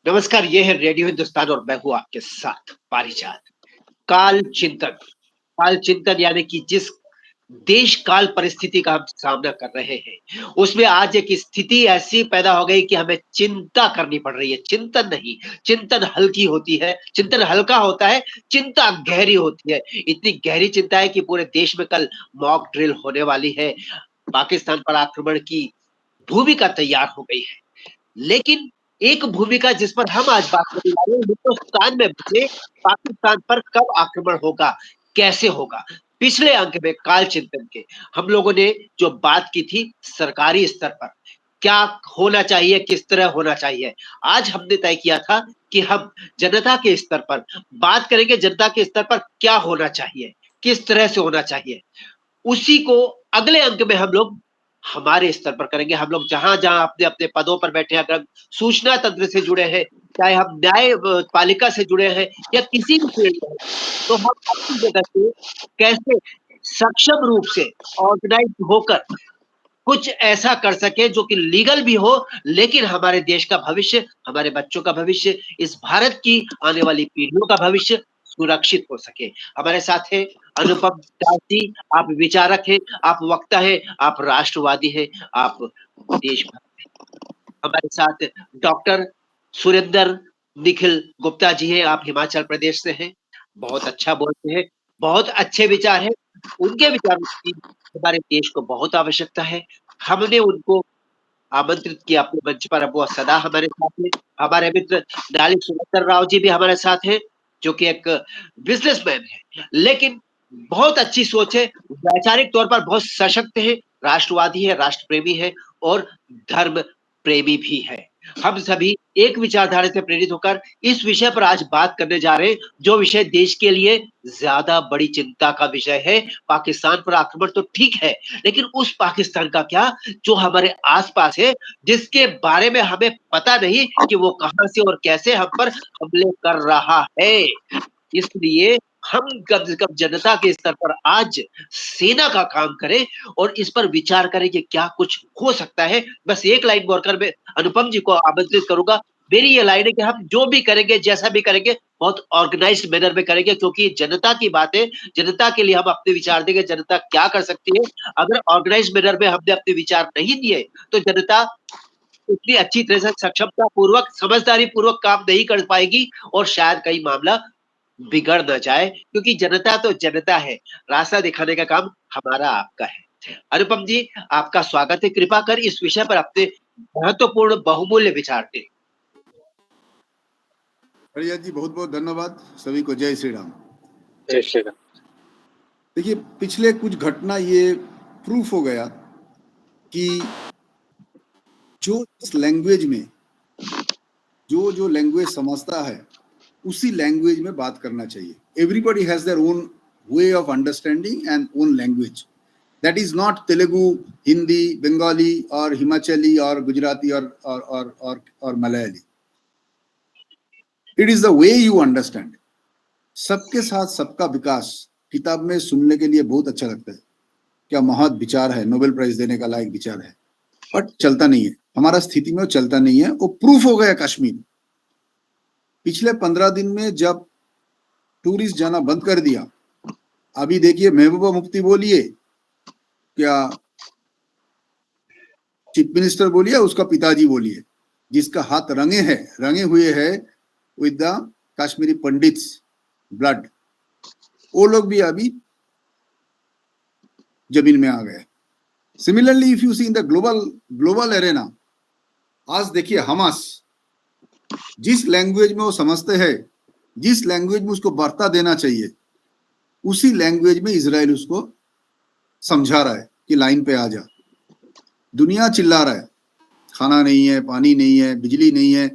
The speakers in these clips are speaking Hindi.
नमस्कार, ये है रेडियो हिंदुस्तान और मैं हूँ आपके साथ पारिजात। काल चिंतन, काल चिंतन यानी कि जिस देश काल परिस्थिति का हम सामना कर रहे हैं, उसमें आज एक स्थिति ऐसी पैदा हो गई कि हमें चिंता करनी पड़ रही है। चिंतन नहीं, चिंतन हल्की होती है, चिंतन हल्का होता है, चिंता गहरी होती है। इतनी गहरी चिंता है कि पूरे देश में कल मॉक ड्रिल होने वाली है। पाकिस्तान पर आक्रमण की भूमिका तैयार हो गई है। लेकिन एक भूमिका जिस पर हम आज बात करने वाले हैं, हिंदुस्तान में बसे पाकिस्तान पर कब आक्रमण होगा, कैसे होगा? पिछले अंक में काल चिंतन के हम लोगों ने जो बात की थी सरकारी स्तर पर, क्या होना चाहिए, किस तरह होना चाहिए? आज हमने तय किया था कि हम जनता के स्तर पर बात करेंगे, जनता के स्तर पर क्या होना चाहिए, किस तरह से होना चाहिए। उसी को अगले अंक में हम लोग हमारे स्तर पर करेंगे। हम लोग जहाँ-जहाँ अपने-अपने पदों पर बैठे हैं, अगर सूचना तंत्र से जुड़े हैं, चाहे हम न्याय पालिका से जुड़े हैं या किसी भी फील्ड में हैं, तो हम अपनी जगह से कैसे सक्षम रूप से ऑर्गेनाइज़ होकर कुछ ऐसा कर सकें जो कि लीगल भी हो, लेकिन हमारे देश का भविष्य, हमारे बच्चों का भविष्य, इस भारत की आने वाली पीढ़ियों का भविष्य सुरक्षित हो सके। हमारे साथ हैं अनुपम दास जी, आप विचारक हैं, आप वक्ता हैं, आप राष्ट्रवादी हैं, आप देशभक्त हैं। हमारे साथ डॉक्टर सुरेंद्र निखिल गुप्ता जी हैं, आप हिमाचल प्रदेश से हैं, बहुत अच्छा बोलते हैं, बहुत अच्छे विचार हैं। उनके विचारों की हमारे देश को बहुत आवश्यकता है। हमने उनको आमंत्रित किया अपने मंच पर, अब वो सदा हमारे साथ हैं। हमारे मित्र नाली सुरेंद्र राव जी भी हमारे साथ हैं, जो कि एक बिज़नेसमैन हैं, लेकिन बहुत अच्छी सोच है, वैचारिक तौर पर बहुत सशक्त हैं, राष्ट्रवादी हैं, राष्ट्र प्रेमी हैं और धर्म प्रेमी भी हैं। हम सभी एक विचारधारा से प्रेरित होकर इस विषय पर आज बात करने जा रहे हैं, जो विषय देश के लिए ज़्यादा बड़ी चिंता का विषय है। पाकिस्तान पर आक्रमण तो ठीक है, लेकिन उस पाकिस्तान का क्या जो हमारे आस-पास है, जिसके बारे में हमें पता नहीं कि वो कहाँ से और कैसे हम पर हमले कर रहा है। इसलिए हम कम से कम जनता के स्तर पर आज सेना का काम करें और इस पर विचार करें कि क्या कुछ हो सकता है। बस एक लाइन बोलकर मैं अनुपम जी को आमंत्रित करूँगा। मेरी ये लाइन है कि हम जो भी करेंगे, जैसा भी करेंगे, बहुत ऑर्गनाइज़्ड मैनर में करेंगे क्योंकि जनता की बात है, जनता के लिए हम अपने विचार देंगे, जनता क्या कर सकती है। अगर ऑर्गनाइज़्ड मैनर में हमने अपने विचार नहीं दिए, तो जनता उतनी अच्छी तरह से सक्षमता पूर्वक, समझदारी पूर्वक काम नहीं कर पाएगी और शायद कई मामला बिगड़ ना जाए क्योंकि जनता तो जनता है, रास्ता दिखाने का काम हमारा आपका है। अनुपम जी, आपका स्वागत है। कृपा कर इस विषय पर अपने महत्वपूर्ण बहुमूल्य विचार दें। बढ़िया जी, बहुत बहुत धन्यवाद सभी को। जय श्री राम। जय श्री राम। देखिए, पिछले कुछ घटना ये प्रूफ हो गया कि जो इस लैंग्वेज में जो जो लैंग्वेज समझता है उसी लैंग्वेज में बात करना चाहिए। Everybody has their own way of understanding and own language. That is not Telugu, Hindi, Bengali और हिमाचली और गुजराती और Malayali. It is the way you understand. सबके साथ सबका विकास किताब में सुनने के लिए बहुत अच्छा लगता है, क्या महत विचार है, नोबेल प्राइज देने का लायक विचार है, बट चलता नहीं है हमारा स्थिति में, वो चलता नहीं है। वो प्रूफ हो गया कश्मीर। पिछले 15 दिन में जब टूरिस्ट जाना बंद कर दिया, अभी देखिए महबूबा मुफ्ती बोलिए, क्या चीफ मिनिस्टर बोलिए, उसका पिताजी बोलिए, जिसका हाथ रंगे हुए है with the Kashmiri pandits blood, वो लोग भी अभी जमीन में आ गए। Similarly if you see in the global arena, आज देखिए हमास जिस लैंग्वेज में वो समझते हैं, जिस लैंग्वेज में उसको वार्ता देना चाहिए, उसी लैंग्वेज में इजराइल उसको समझा रहा है कि लाइन पे आ जा। दुनिया चिल्ला रहा है, खाना नहीं है, पानी नहीं है, बिजली नहीं है,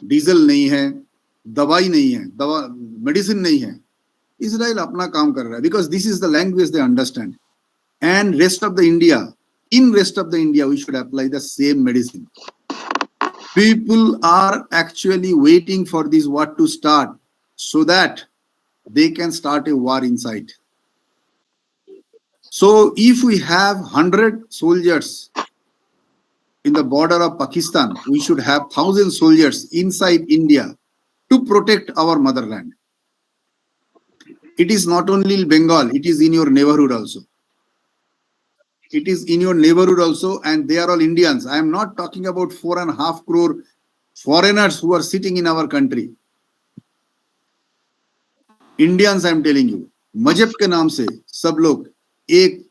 डीजल नहीं है, दवाई नहीं है, मेडिसिन नहीं है। इजराइल अपना काम कर रहा है because this is the language they understand. And rest of the India, in rest of the India, we should apply the same medicine. People are actually waiting for this war to start so that they can start a war inside. So if we have 100 soldiers in the border of Pakistan, we should have 1,000 soldiers inside India to protect our motherland. It is not only in Bengal, it is in your neighborhood also. It is in your neighborhood also, and they are all Indians. I am not talking about 4.5 crore foreigners who are sitting in our country. Indians, I am telling you, मजहब के नाम से सब लोग एक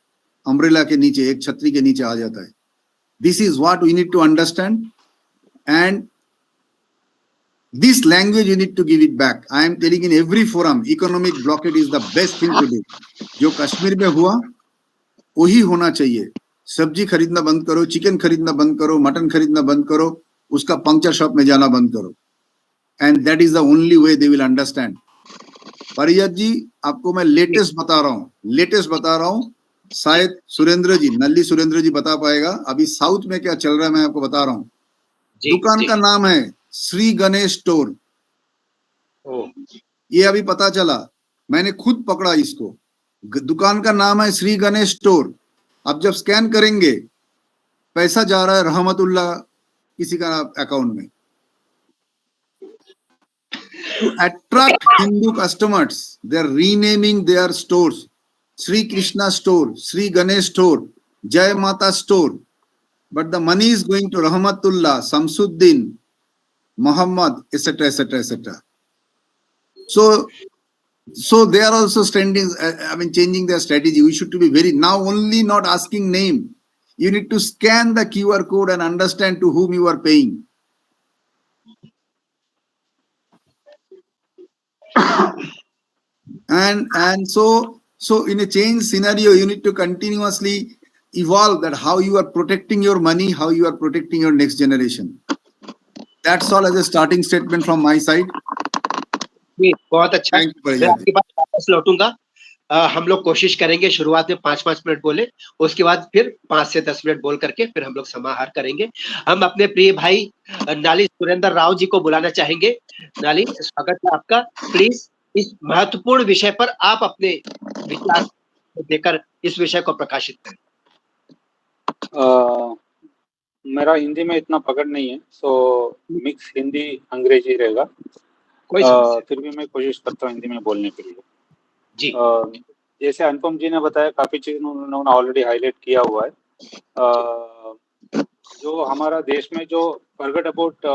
अम्ब्रेला के नीचे, एक छतरी के नीचे आ जाता है. This is what we need to understand, and this language you need to give it back. I am telling in every forum, economic blockade is the best thing to do. जो कश्मीर में हुआ वही होना चाहिए. सब्जी खरीदना बंद करो, चिकन खरीदना बंद करो, मटन खरीदना बंद करो, उसका पंक्चर शॉप में जाना बंद करो. And that is the only way they will understand. Pariyat जी, आपको मैं लेटेस्ट बता रहा हूँ. शायद सुरेंद्र जी, नल्ली सुरेंद्र जी बता पाएगा. अभी साउथ में क्या चल रहा है मैं आपको बता रहा हूँ. दुकान का नाम है श्री गणेश स्टोर. ये अभी पता चला, मैंने खुद पकड़ा इसको. दुकान का नाम है श्री गणेश स्टोर. अब जब स्कैन करेंगे पैसा जा रहा है रहमतुल्लाह किसी का अकाउंट में. To attract Hindu customers, they are renaming their stores. Sri Krishna store, Sri Ganesh store, Jai Mata store. But the money is going to Rahmatullah, Samsuddin, Muhammad, etc., etc., etc. So they are also changing their strategy. We should to be very, now only not asking name. You need to scan the QR code and understand to whom you are paying. And so in a change scenario, you need to continuously evolve that how you are protecting your money, how you are protecting your next generation. That's all as a starting statement from my side. बहुत अच्छा. मैं आपकी बात वापस लौटूंगा. हम लोग कोशिश करेंगे शुरुआत में 5-5 मिनट बोले, उसके बाद फिर 5 से 10 मिनट बोल करके फिर हम लोग समाहार करेंगे. हम अपने प्रिय भाई नाली सुरेंद्र राव जी को बुलाना चाहेंगे. नाली, स्वागत है आपका. प्लीज इस महत्वपूर्ण विषय पर आप अपने विचार देकर इस विषय को प्रकाशित करें. मेरा हिंदी में इतना पकड़ नहीं है, सो मिक्स हिंदी अंग्रेजी रहेगा. फिर भी मैं कोशिश करता हूँ हिंदी में बोलने के लिए. जी. जैसे अनुपम जी ने बताया, काफी चीज उन्होंने ऑलरेडी हाईलाइट किया हुआ है. जो हमारा देश में जो फॉरगेट अबाउट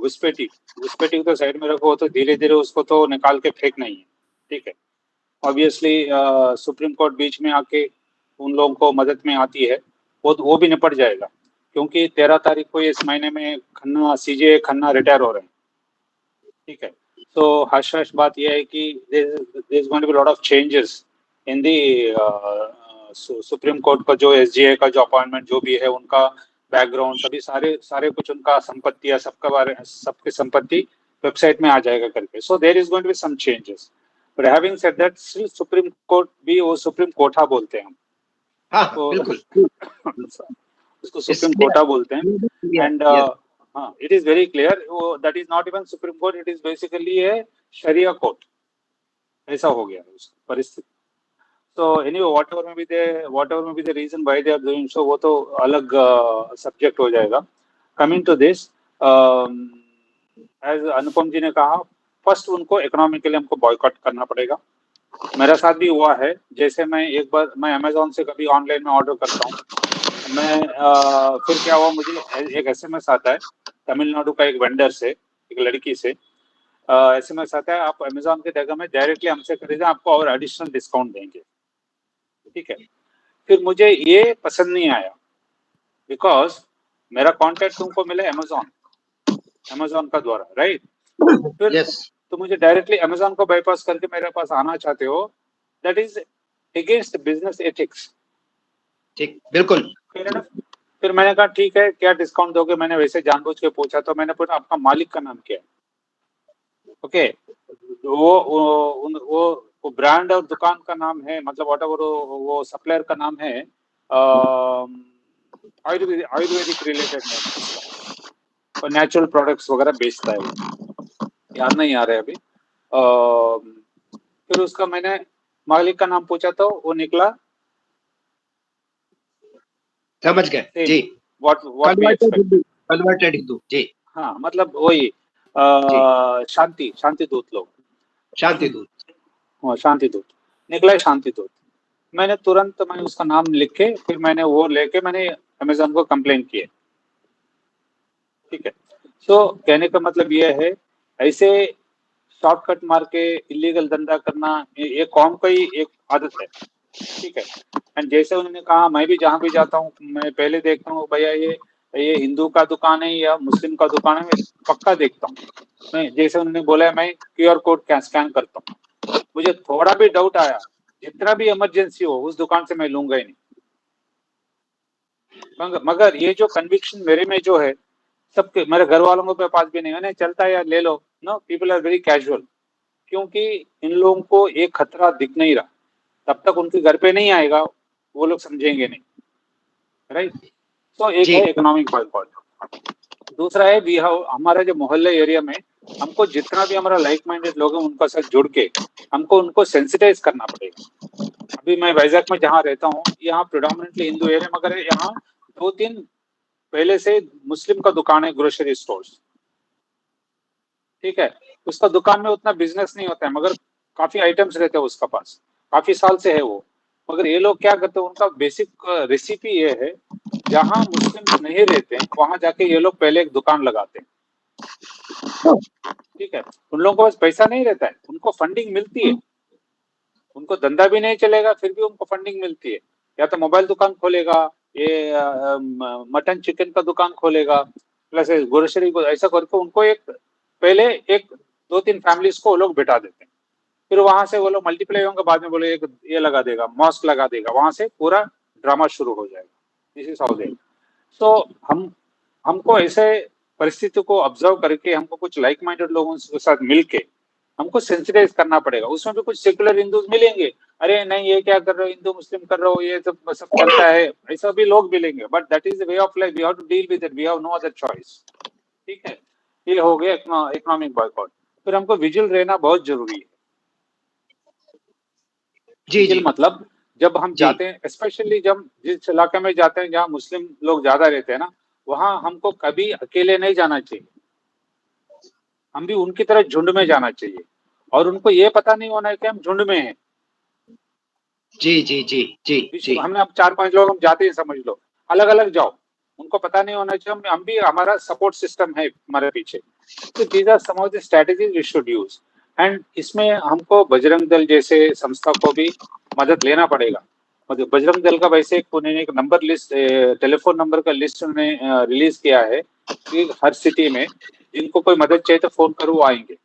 घुसपैठी तो साइड में रखो, तो धीरे धीरे उसको तो निकाल के फेंकना ही है. ठीक है. ऑब्वियसली सुप्रीम कोर्ट बीच में आके उन लोगों को मदद में आती है, वो भी निपट जाएगा, क्योंकि 13 तारीख को इस महीने में CJA खन्ना रिटायर हो रहे हैं. ठीक है. तो हर्ष बात यह है कि there is going to be a lot of changes in the supreme court का जो SGA का जो अपॉइंटमेंट जो भी है, उनका बैकग्राउंड सभी सारे कुछ उनका संपत्ति या सबकी संपत्ति वेबसाइट में आ जाएगा करके. So there is going to be some changes. But having said that, Supreme Court भी वो सुप्रीम कोटा बोलते हैं हम. हाँ, बिल्कुल. उसको सुप्रीम कोटा बोलते हैं. एंड हाँ, it is very clear that is not even Supreme Court, it is basically a Sharia court. ऐसा हो गया है उस परिस्थिति. So anyway, whatever may be the reason why they are doing so, वो तो अलग subject हो जाएगा. Coming to this, as अनुपम जी ने कहा, first उनको economically हमको boycott करना पड़ेगा. मेरा साथ भी हुआ है. जैसे मैं Amazon से कभी ऑनलाइन में ऑर्डर करता हूँ, फिर क्या हुआ, मुझे एक SMS आता है तमिलनाडु का एक वेंडर से, एक लड़की से. SMS आता है, आप Amazon के जगह में डायरेक्टली हमसे खरीदें, आपको और एडिशनल डिस्काउंट देंगे. ठीक है. फिर मुझे ये पसंद नहीं आया, बिकॉज मेरा कॉन्टैक्ट तुमको मिला Amazon का द्वारा, राइट. फिर तो मुझे डायरेक्टली Amazon को बाईपास करके मेरे पास आना चाहते हो, that is against business ethics. ठीक, बिल्कुल. फिर मैंने कहा ठीक है, क्या डिस्काउंट दोगे. मैंने वैसे जानबूझ के पूछा, तो मैंने पूछा आपका मालिक का नाम क्या है. ओके. वो ब्रांड और दुकान का नाम है, मतलब व्हाटएवर वो सप्लायर का नाम है, आयुर्वेदिक रिलेटेड नेम और नेचुरल प्रोडक्ट्स वगैरह बेचता है. वो याद नहीं आ रहा है अभी. फिर उसका मैंने मालिक का नाम पूछा, तो वो निकला, समझ गए जी. what we expect. Converted Hindu जी। हाँ, मतलब वही शांति दूत लोग, शांति दूत। शांति दूत निकला है, शांति दूत। मैंने तुरंत उसका नाम लिख के फिर मैंने वो लेके मैंने अमेज़न को कंप्लेंट किया। ठीक है, तो कहने का मतलब ये है, ऐसे शॉर्टकट मार के इलीगल धंधा करना ये कौम का ही एक आदत है। ठीक है, एंड जैसे उन्होंने कहा, मैं भी जहाँ भी जाता हूँ मैं पहले देखता हूँ भैया ये हिंदू का दुकान है या मुस्लिम का दुकान है, मैं पक्का देखता हूँ। मैं जैसे उन्होंने बोला मैं QR कोड स्कैन करता हूँ। मुझे थोड़ा भी डाउट आया, जितना भी इमरजेंसी हो, उस दुकान से मैं लूंगा ही नहीं। मगर ये जो कन्विक्शन मेरे में जो है, सबके मेरे घर वालों के पास भी नहीं है, चलता है यार ले लो। No, people are very casual, क्योंकि इन लोगों को एक खतरा दिख नहीं रहा। तब तक उनके घर पे नहीं आएगा वो लोग समझेंगे नहीं, राइट। तो एक है इकोनॉमिक बॉयकॉट। दूसरा है हमारे जो मोहल्ले एरिया में हमको जितना भी हमारा लाइक माइंडेड लोग हैं उनका साथ जुड़ के हमको उनको सेंसिटाइज करना पड़ेगा। अभी मैं वैजाग में जहाँ रहता हूँ, यहाँ प्रिडोमिनेटली हिंदू एरिया, मगर यहाँ 2-3 पहले से मुस्लिम का दुकान है, ग्रोसरी स्टोर्स। ठीक है, उसका दुकान में उतना बिजनेस नहीं होता है, मगर काफी आइटम्स रहते हैं उसका पास, काफी साल से है वो। मगर ये लोग क्या करते हैं, उनका बेसिक रेसिपी ये है, जहाँ मुस्लिम्स नहीं रहते हैं वहां जाके ये लोग पहले एक दुकान लगाते हैं। ठीक है, उन लोगों को बस पैसा नहीं रहता है, उनको फंडिंग मिलती है, उनको धंधा भी नहीं चलेगा फिर भी उनको फंडिंग मिलती है। या तो मोबाइल दुकान खोलेगा, ये मटन चिकन का दुकान खोलेगा, प्लस ग्रोसरी को, ऐसा करके उनको एक पहले 1-2-3 फैमिलीज को वो लोग बिठा देते हैं। फिर वहां से वो लोग मल्टीप्लाई होंगे, बाद में बोले एक ये लगा देगा, मॉस्क लगा देगा, वहां से पूरा ड्रामा शुरू हो जाएगा। This is how they. तो हमको ऐसे परिस्थिति को ऑब्जर्व करके हमको कुछ लाइक माइंडेड लोगों के साथ मिलके हमको सेंसिटाइज करना पड़ेगा। उसमें भी कुछ सेकुलर हिंदूज मिलेंगे, अरे नहीं ये क्या कर रहे हो, हिंदू मुस्लिम कर रहे हो, ये सब चलता है, ऐसा भी लोग मिलेंगे। But that is the way of life, we have to deal with it, we have no other choice. ठीक है, ये हो गया इकोनॉमिक बॉयकॉट। फिर हमको विजिल रहना बहुत जरूरी है। विजिल मतलब जब हम जाते हैं, स्पेशली जब जिस इलाके में जाते हैं जहाँ मुस्लिम लोग ज्यादा रहते हैं ना, वहां हमको कभी अकेले नहीं जाना चाहिए, हम भी उनकी तरह झुंड में जाना चाहिए। और उनको ये पता नहीं होना है कि हम झुंड में हैं। जी जी जी जी जी। हमने अब 4-5 लोग हम जाते हैं, समझ लो, अलग अलग जाओ, उनको पता नहीं होना चाहिए हम भी, हमारा सपोर्ट सिस्टम है हमारे पीछे। तो these are some of the strategies we should use. And इसमें हमको बजरंग दल जैसे संस्था को भी मदद लेना पड़ेगा। मतलब बजरंग दल का वैसे एक नंबर लिस्ट, टेलीफोन नंबर का लिस्ट उन्होंने रिलीज किया है कि हर सिटी में जिनको कोई मदद चाहिए तो फोन करो, वो आएंगे।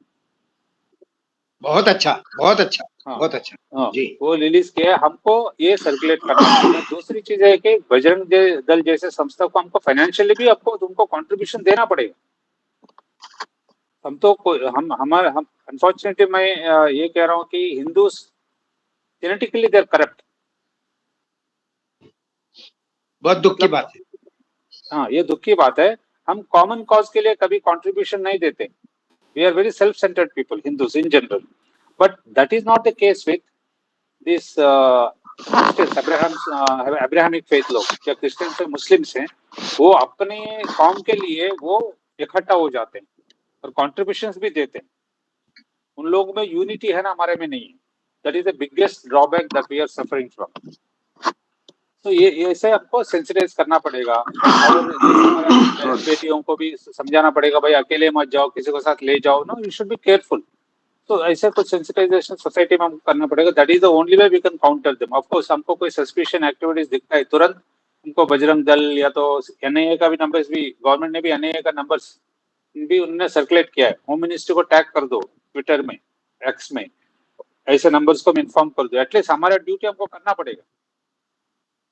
बहुत अच्छा, बहुत अच्छा। हाँ, बहुत अच्छा। हाँ, जी, वो रिलीज किया है, हमको ये सर्कुलेट करना पड़ेगा। दूसरी चीज है कि बजरंग दल जैसे संस्था को हमको फाइनेंशियली भी आपको तुमको कंट्रीब्यूशन देना पड़ेगा। हम तो हम अनफॉर्चुनेटली मैं ये कह रहा हूँ कि Hindus genetically they are corrupt. बहुत दुख की बात है। हाँ, ये दुख की बात है। हम कॉमन कॉज के लिए कभी कंट्रीब्यूशन नहीं देते। We are very self centred people, Hindus in general. But that is not the case with this Abrahamic faith लोग, या क्रिश्चियंस है, मुस्लिम्स हैं, वो अपने कौम के लिए वो इकट्ठा हो जाते हैं और कॉन्ट्रीब्यूशंस भी देते हैं। उन लोगों में यूनिटी है ना, हमारे में नहीं है। That is the biggest drawback that we are suffering from. तो ये ऐसे आपको सेंसिटाइज करना पड़ेगा। और बेटियों को भी समझाना पड़ेगा, भाई अकेले मत जाओ, किसी को साथ ले जाओ, no, you should be careful. तो ऐसे कुछ सेंसिटाइजेशन सोसाइटी में हमको करना पड़ेगा। That is the only way we can counter them. Of course हमको कोई सस्पिशियन एक्टिविटीज दिखता है, तुरंत हमको बजरंग दल या तो NIA का भी नंबर्स भी, गवर्नमेंट ने भी NIA का नंबर्स भी उन्होंने सर्कुलेट किया है। होम मिनिस्ट्री को टैग कर दो ट्विटर में, एक्स में, ऐसे नंबर्स को इन्फॉर्म कर दो। एटलीस्ट हमारा ड्यूटी हमको करना पड़ेगा।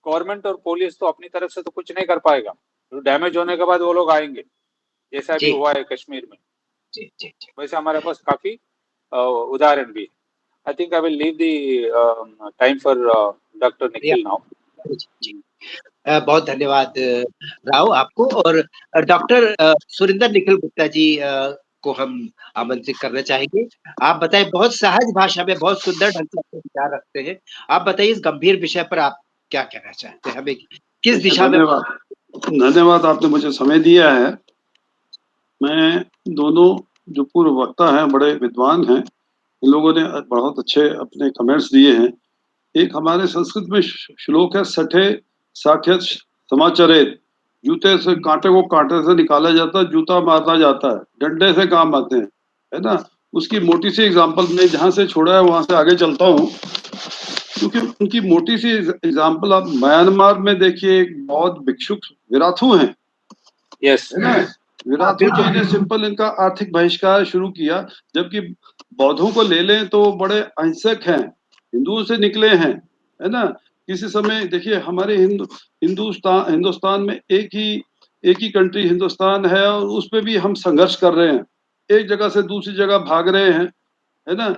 गवर्नमेंट और पुलिस तो अपनी तरफ से तो कुछ नहीं कर पाएगा, तो डैमेज होने के बाद वो लोग आएंगे, जैसा भी हुआ है कश्मीर में। जी जी जी। वैसे हमारे पास काफी उदाहरण भी है। I think I will leave the time for doctor Nikhil now. बहुत धन्यवाद राव आपको। और डॉक्टर सुरिंदर निखिल गुप्ता जी को हम आमंत्रित करना चाहेंगे। आप बताएं, बहुत सहज भाषा में बहुत सुंदर ढंग से अपने विचार रखते हैं। आप बताइए इस गंभीर विषय पर आप क्या कहना चाहते हैं, हमें किस दिशा में? धन्यवाद, आपने मुझे समय दिया है। मैं दोनों जो पूर्व वक्ता हैं बड़े विद्वान हैं, इन लोगों ने बहुत अच्छे अपने कमेंट्स दिए हैं। एक हमारे संस्कृत में श्लोक है, सठे साख्य समाचरेत, जूते से कांटे को कांटे से निकाला जाता है, जूता मारना जाता है, डंडे से काम आते हैं, है ना। उसकी मोटी सी एग्जांपल में जहां से छोड़ा है वहां से आगे चलता हूँ, क्योंकि उनकी मोटी सी एग्जांपल आप म्यांमार में देखिए, एक बहुत भिक्षुक विराथू हैं, यस है ना। विराथू जी ने सिंपल इनका आर्थिक बहिष्कार शुरू किया, जबकि बौद्धों को ले लें तो बड़े अहिंसक हैं, हिंदुओं से निकले हैं, है ना। किसी समय देखिए हमारे हिंदुस्तान में एक ही कंट्री हिंदुस्तान है, और उस पे भी हम संघर्ष कर रहे हैं, एक जगह से दूसरी जगह भाग रहे हैं, है ना।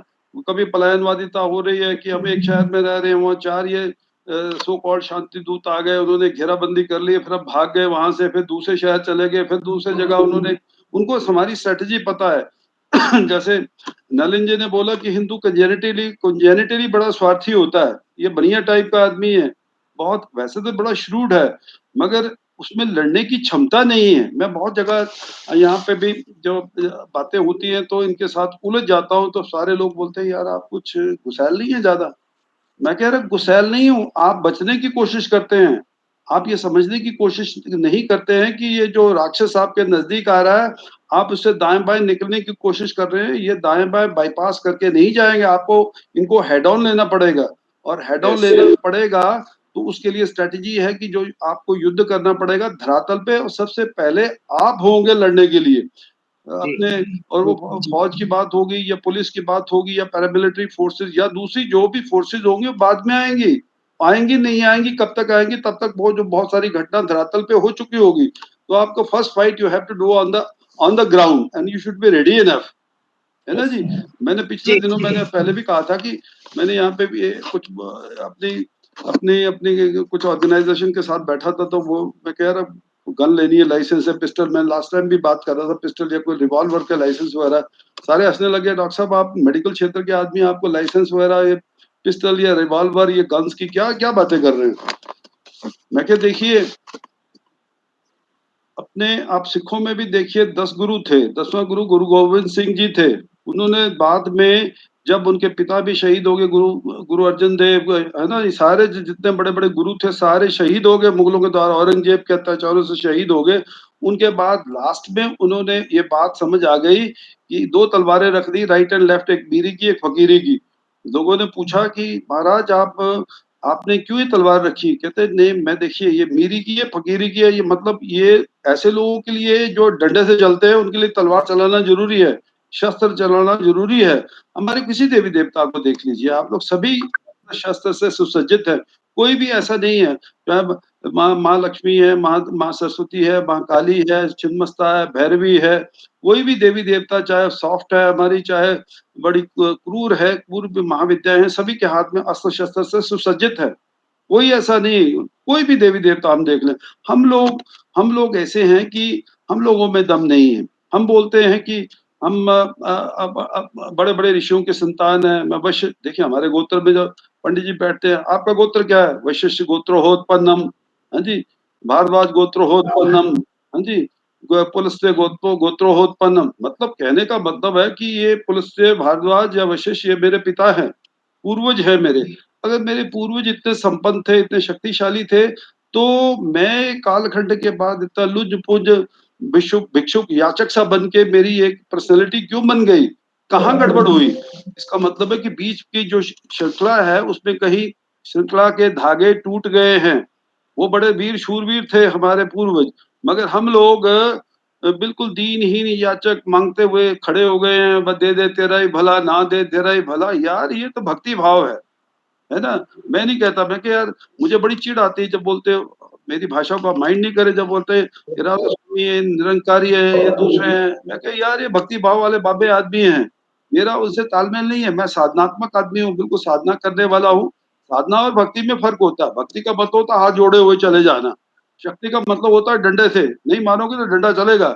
कभी पलायनवादिता हो रही है कि हम एक शहर में रह रहे हैं, वहाँ 4 ये सो कॉल्ड शांति दूत आ गए, उन्होंने घेराबंदी कर ली, फिर अब भाग गए वहां से, फिर दूसरे शहर चले गए, फिर दूसरे जगह उन्होंने, उनको हमारी स्ट्रेटेजी पता है। जैसे नलिन जी ने बोला कि हिंदू कंजेनिटली बड़ा स्वार्थी होता है, ये बढ़िया टाइप का आदमी है, बहुत वैसे तो बड़ा श्रूड है, मगर उसमें लड़ने की क्षमता नहीं है। मैं बहुत जगह यहाँ पे भी जो बातें होती हैं तो इनके साथ उलझ जाता हूँ, तो सारे लोग बोलते हैं यार आप कुछ गुस्सैल नहीं है ज्यादा। मैं कह रहा गुस्सैल नहीं हूँ, आप बचने की कोशिश करते हैं, आप ये समझने की कोशिश नहीं करते हैं कि ये जो राक्षस आपके नजदीक आ रहा है, आप उससे दाएं बाएं निकलने की कोशिश कर रहे हैं, ये दाएं बाएं बाईपास करके नहीं जाएंगे, आपको इनको हेड ऑन लेना पड़ेगा, और हेड ऑन लेना पड़ेगा तो उसके लिए स्ट्रेटेजी है कि जो आपको युद्ध करना पड़ेगा धरातल पे, और सबसे पहले आप होंगे लड़ने के लिए अपने, और वो फौज की बात होगी या पुलिस की बात होगी या पैरामिलिट्री फोर्सेस या दूसरी जो भी फोर्सेस होंगी वो बाद में आएंगी, आएंगी नहीं आएंगी, कब तक आएंगी, तब तक वो जो बहुत सारी घटना धरातल पे हो चुकी होगी। तो आपको first fight you have to do on the ground and you should be ready enough, है ना जी। मैंने पिछले दिनों मैंने पहले भी कहा था कि मैंने यहाँ पे भी कुछ अपनी अपनी अपनी कुछ ऑर्गेनाइजेशन के साथ बैठा था, तो वो मैं कह रहा गन लेनी है, लाइसेंस है, पिस्टल, मैं लास्ट टाइम भी बात कर रहा था, पिस्टल या कोई रिवॉल्वर का लाइसेंस वगैरह, सारे हंसने लगे, डॉक्टर साहब आप मेडिकल क्षेत्र के आदमी, आपको लाइसेंस वगैरह, ये पिस्टल या रिवॉल्वर, ये गन्स की क्या क्या बातें कर रहे हैं। मैं क्या, देखिए अपने आप सिखों में भी देखिए 10 गुरु थे, 10वां गुरु गुरु गोविंद सिंह जी थे, उन्होंने बाद में जब उनके पिता भी शहीद हो गए, गुरु अर्जन देव, है ना, ये सारे जितने बड़े बड़े गुरु थे सारे शहीद हो गए मुगलों के द्वारा, औरंगजेब के अत्याचारों से शहीद हो गए। उनके बाद लास्ट में उन्होंने ये बात समझ आ गई कि 2 तलवारें रख दी, राइट एंड लेफ्ट, एक मीरी की एक फकीरी की। लोगों ने पूछा कि महाराज आपने क्यों ये तलवार रखी, कहते नहीं मैं देखिए ये मीरी की है फकीरी की है, ये मतलब ये ऐसे लोगों के लिए जो डंडे से चलते हैं उनके लिए तलवार चलाना जरूरी है, शस्त्र चलाना जरूरी है। हमारे किसी देवी देवता को देख लीजिए, आप लोग सभी शस्त्र से सुसज्जित है, कोई भी ऐसा नहीं है, चाहे माँ लक्ष्मी है, माँ सरस्वती है, माँ काली है, छिन्नमस्ता है, भैरवी है, कोई भी देवी देवता, चाहे सॉफ्ट है हमारी, चाहे बड़ी क्रूर है, क्रूर भी महाविद्या है, सभी के हाथ में अस्त्र शस्त्र से सुसज्जित है, कोई ऐसा नहीं। कोई भी देवी देवता हम देख लें, हम लोग ऐसे हैं कि हम लोगों में दम नहीं है। हम बोलते हैं कि हम बड़े बड़े ऋषियों के संतान है, मैं वैश्य, देखिए हमारे गोत्र में जो पंडित जी बैठते हैं, आपका गोत्र क्या है, वैश्य गोत्रोहोत्पन्नम, हाँ जी, भारद्वाज गोत्रोहोत्पन्नम, हाँ जी, पुलस्त्य गोत्रोहोत्पन्नम, मतलब कहने का मतलब है कि ये पुलस्त्य, भारद्वाज या वशिष्ठ ये मेरे पिता हैं, पूर्वज है मेरे। अगर मेरे पूर्वज इतने संपन्न थे, इतने शक्तिशाली थे, तो मैं कालखंड के बाद इतना लुज पुंज भिक्षुक भिक्षुक याचक सा बन के मेरी एक पर्सनैलिटी क्यों बन गई, कहाँ गड़बड़ हुई। इसका मतलब है कि बीच की जो श्रृंखला है उसमें कहीं श्रृंखला के धागे टूट गए हैं। वो बड़े वीर शूरवीर थे हमारे पूर्वज, मगर हम लोग बिल्कुल दीनहीन याचक मांगते हुए खड़े हो गए हैं, बस दे दे तेरा ही भला, ना दे तेरा ही भला। यार ये तो भक्ति भाव है ना। मैं नहीं कहता, मैं कि यार मुझे बड़ी चिढ़ आती है जब बोलते हो, मेरी भाषा को माइंड नहीं करे जब बोलते तेरा स्वामी है, निरंकारी है, ये दूसरे हैं। मैं कह यार ये भक्ति भाव वाले बाबे आदमी हैं, मेरा उनसे तालमेल नहीं है। मैं साधनात्मक आदमी हूँ, बिल्कुल साधना करने वाला हूँ। साधना और भक्ति में फर्क होता है, भक्ति का मतलब होता है हाथ जोड़े हुए चले जाना, शक्ति का मतलब होता है डंडे से, नहीं मानोगे तो डंडा चलेगा,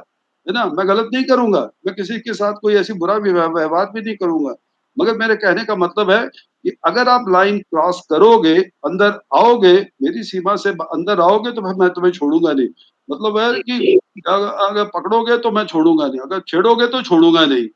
है ना। मैं गलत नहीं करूंगा, मैं किसी के साथ कोई ऐसी बुरा व्यवहार भी नहीं करूंगा, मगर मेरे कहने का मतलब है कि अगर आप लाइन क्रॉस करोगे, अंदर आओगे, मेरी सीमा से अंदर आओगे तो मैं तुम्हें छोड़ूंगा नहीं। मतलब है जी, कि अगर अगर पकड़ोगे तो मैं छोड़ूंगा नहीं, अगर छेड़ोगे तो छोड़ूगा नहीं।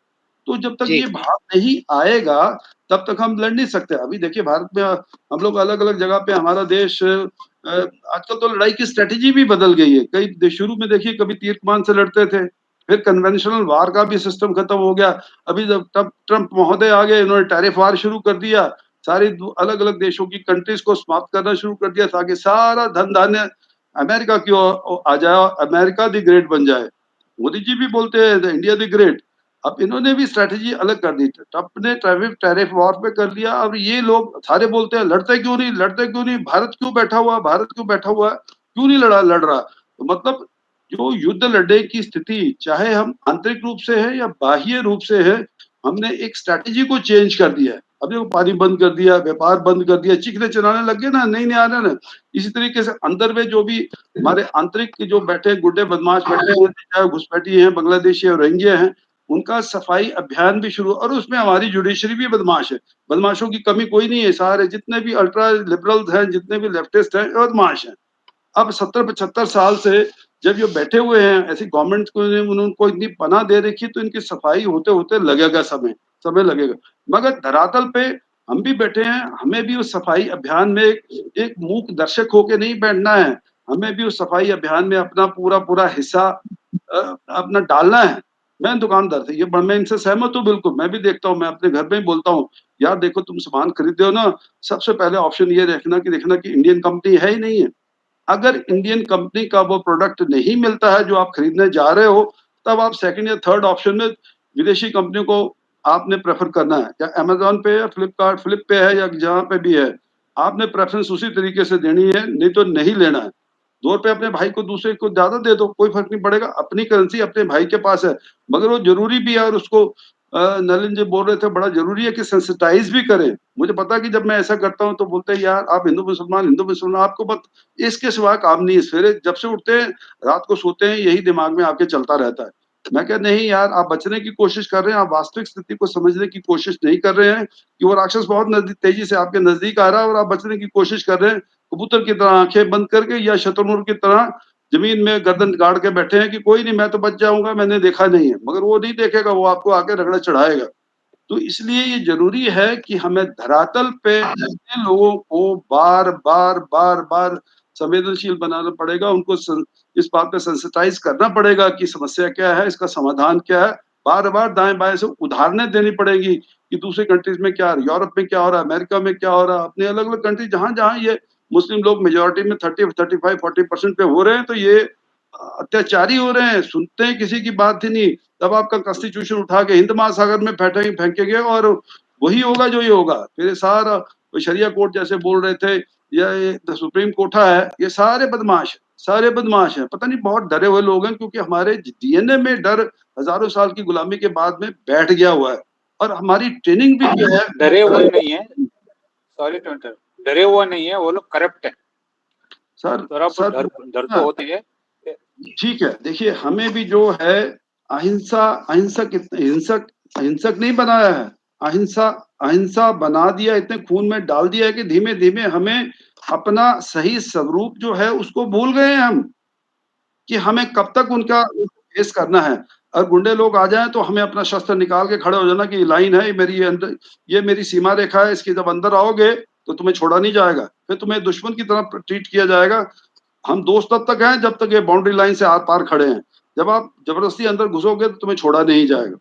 तो जब तक जी, ये भाव नहीं आएगा तब तक हम लड़ नहीं सकते। अभी देखिए भारत में हम लोग अलग-अलग जगह पे हमारा देश आजकल तो लड़ाई की स्ट्रैटेजी भी बदल गई है। शुरू में देखिए कभी तीर कमान से लड़ते थे, फिर कन्वेंशनल वार का भी सिस्टम खत्म हो गया। अभी जब तब ट्रंप महोदय आ गए, इन्होंने टैरिफ वार शुरू कर दिया। सारी अलग-अलग देशों की कंट्रीज को समाप्त करना शुरू कर दिया ताकि सारा धन-धान्य अमेरिका की ओर आ जाए, अमेरिका द ग्रेट बन जाए। मोदी जी भी बोलते हैं द इंडिया द ग्रेट। अब इन्होंने भी स्ट्रैटेजी अलग कर दी। ट्रंप ने टैरिफ वॉर पे कर लिया। अब ये लोग सारे बोलते हैं लड़ते क्यों नहीं, लड़ते क्यों नहीं, भारत क्यों बैठा हुआ, भारत क्यों बैठा हुआ है, क्यों नहीं लड़ रहा। तो मतलब जो युद्ध लड़ने की स्थिति चाहे हम आंतरिक रूप से है या बाह्य रूप से है, हमने एक स्ट्रैटेजी को चेंज कर दिया है। अब देखो पानी बंद कर दिया, व्यापार बंद कर दिया, चीखने चिल्लाने लग गए ना, नहीं आ रहा ना। इसी तरीके से अंदर में जो भी हमारे आंतरिक जो बैठे गुड्डे बदमाश बैठे हैं, चाहे घुसपैठी हैं, बांग्लादेशी और रोहिंग्या हैं, उनका सफाई अभियान भी शुरू। और उसमें हमारी जुडिशरी भी बदमाश है। बदमाशों की कमी कोई नहीं है, सारे जितने भी अल्ट्रा लिबरल्स हैं, जितने भी लेफ्टिस्ट हैं, बदमाश हैं। अब 70-75 साल से जब ये बैठे हुए हैं, ऐसी गवर्नमेंट को उनको इतनी पनाह दे रखी है, तो इनकी सफाई होते-होते लगेगा समय लगेगा। मगर धरातल पे हम भी बैठे हैं, हमें भी उस सफाई अभियान में एक मूक दर्शक होके नहीं बैठना है। हमें भी उस सफाई अभियान में अपना पूरा हिस्सा अपना डालना है। मैं दुकानदार था, मैं इनसे सहमत हूँ बिल्कुल। मैं भी देखता हूँ, मैं अपने घर में ही बोलता हूँ, यार देखो तुम सामान खरीदते हो ना, सबसे पहले ऑप्शन ये देखना कि इंडियन कंपनी है ही नहीं है। अगर इंडियन कंपनी का वो प्रोडक्ट नहीं मिलता है जो आप खरीदने जा रहे हो, तब आप सेकंड या थर्ड ऑप्शन में विदेशी कंपनियों को आपने प्रेफर करना है। या अमेज़न पे या फ्लिप पे है या जहाँ पे भी है, आपने प्रेफ़रेंस उसी तरीके से देनी है, नहीं तो नहीं लेना है। ₹2 अपने भाई को दूसरे को ज़्यादा दे दो, कोई फ़र्क नहीं पड़ेगा। अपनी करेंसी अपने भाई के पास है, मगर वो ज़रूरी भी है। और उसको नलिन जी बोल रहे थे, बड़ा ज़रूरी है कि सेंसिटाइज़ भी करें। मुझे पता है कि जब मैं ऐसा करता हूँ तो बोलते हैं यार आप हिंदू मुसलमान आपको बस इसके सिवा काम नहीं है। सवेरे जब से उठते हैं, रात को सोते हैं, यही दिमाग में आपके चलता रहता है। मैं कहा नहीं यार, आप बचने की कोशिश कर रहे हैं, आप वास्तविक स्थिति को समझने की कोशिश नहीं कर रहे हैं कि वो राक्षस बहुत नज़दीक तेज़ी से आपके नज़दीक आ रहा है और आप बचने की कोशिश कर रहे हैं। कबूतर की तरह आँखें बंद करके या शतुरमुर्ग की तरह ज़मीन में गर्दन गाड़ के बैठे हैं कि कोई नहीं, मैं तो बच जाऊँगा, मैंने देखा नहीं है। मगर वो नहीं देखेगा, वो आपको आके रगड़ा चढ़ाएगा। तो इसलिए ये ज़रूरी है कि हमें धरातल पे ऐसे लोगों को बार-बार संवेदनशील बनाना पड़ेगा, उनको इस बात पे सेंसिटाइज़ करना पड़ेगा कि समस्या क्या है, इसका समाधान क्या है। बार-बार दाएँ-बाएँ से उदाहरणें देनी पड़ेगी कि दूसरी कंट्रीज़ में क्या, यूरोप में क्या हो रहा है, अमेरिका में क्या हो रहा है, अपने अलग-अलग कंट्री जहाँ-जहाँ ये मुस्लिम लोग मेजॉरिटी में 30, 35, 40% पे हो रहे हैं, तो ये अत्याचारी हो रहे हैं, सुनते हैं किसी की बात ही नहीं। तब आपका कॉन्स्टिट्यूशन उठा के हिंद महासागर में फेंकेंगे और वही होगा जो ये होगा। फिर ये सारा शरिया कोर्ट जैसे बोल रहे थे या ये सुप्रीम कोर्ट है, ये सारे बदमाश हैं। पता नहीं बहुत डरे हुए लोग हैं क्योंकि हमारे डीएनए में डर हज़ारों साल की गुलामी के बाद में बैठ गया हुआ है और हमारी ट्रेनिंग भी जो है डरे हुए नहीं है, सॉरी टू इंटरप्ट, डरे हुए नहीं है, वो लोग करप्ट है। सर थोड़ा बहुत डर तो होती है। ठीक है, देखिए हमें भी जो है हिंसक हिंसक नहीं बनाया है। अहिंसा अहिंसा बना दिया, इतने खून में डाल दिया है कि धीमे-धीमे हमें अपना सही स्वरूप जो है उसको भूल गए हैं हम, कि हमें कब तक उनका फेस करना है। और गुंडे लोग आ जाएँ तो हमें अपना शस्त्र निकाल के खड़े हो जाना कि ये लाइन है, ये मेरी सीमा रेखा है, इसके जब अंदर आओगे तो तुम्हें छोड़ा नहीं जाएगा। फिर तुम्हें दुश्मन की तरह ट्रीट किया जाएगा। हम दोस्त तब तक हैं जब तक ये बाउंड्री लाइन से आर-पार खड़े हैं। जब आप ज़बरदस्ती अंदर घुसोगे तो तुम्हें छोड़ा नहीं जाएगा।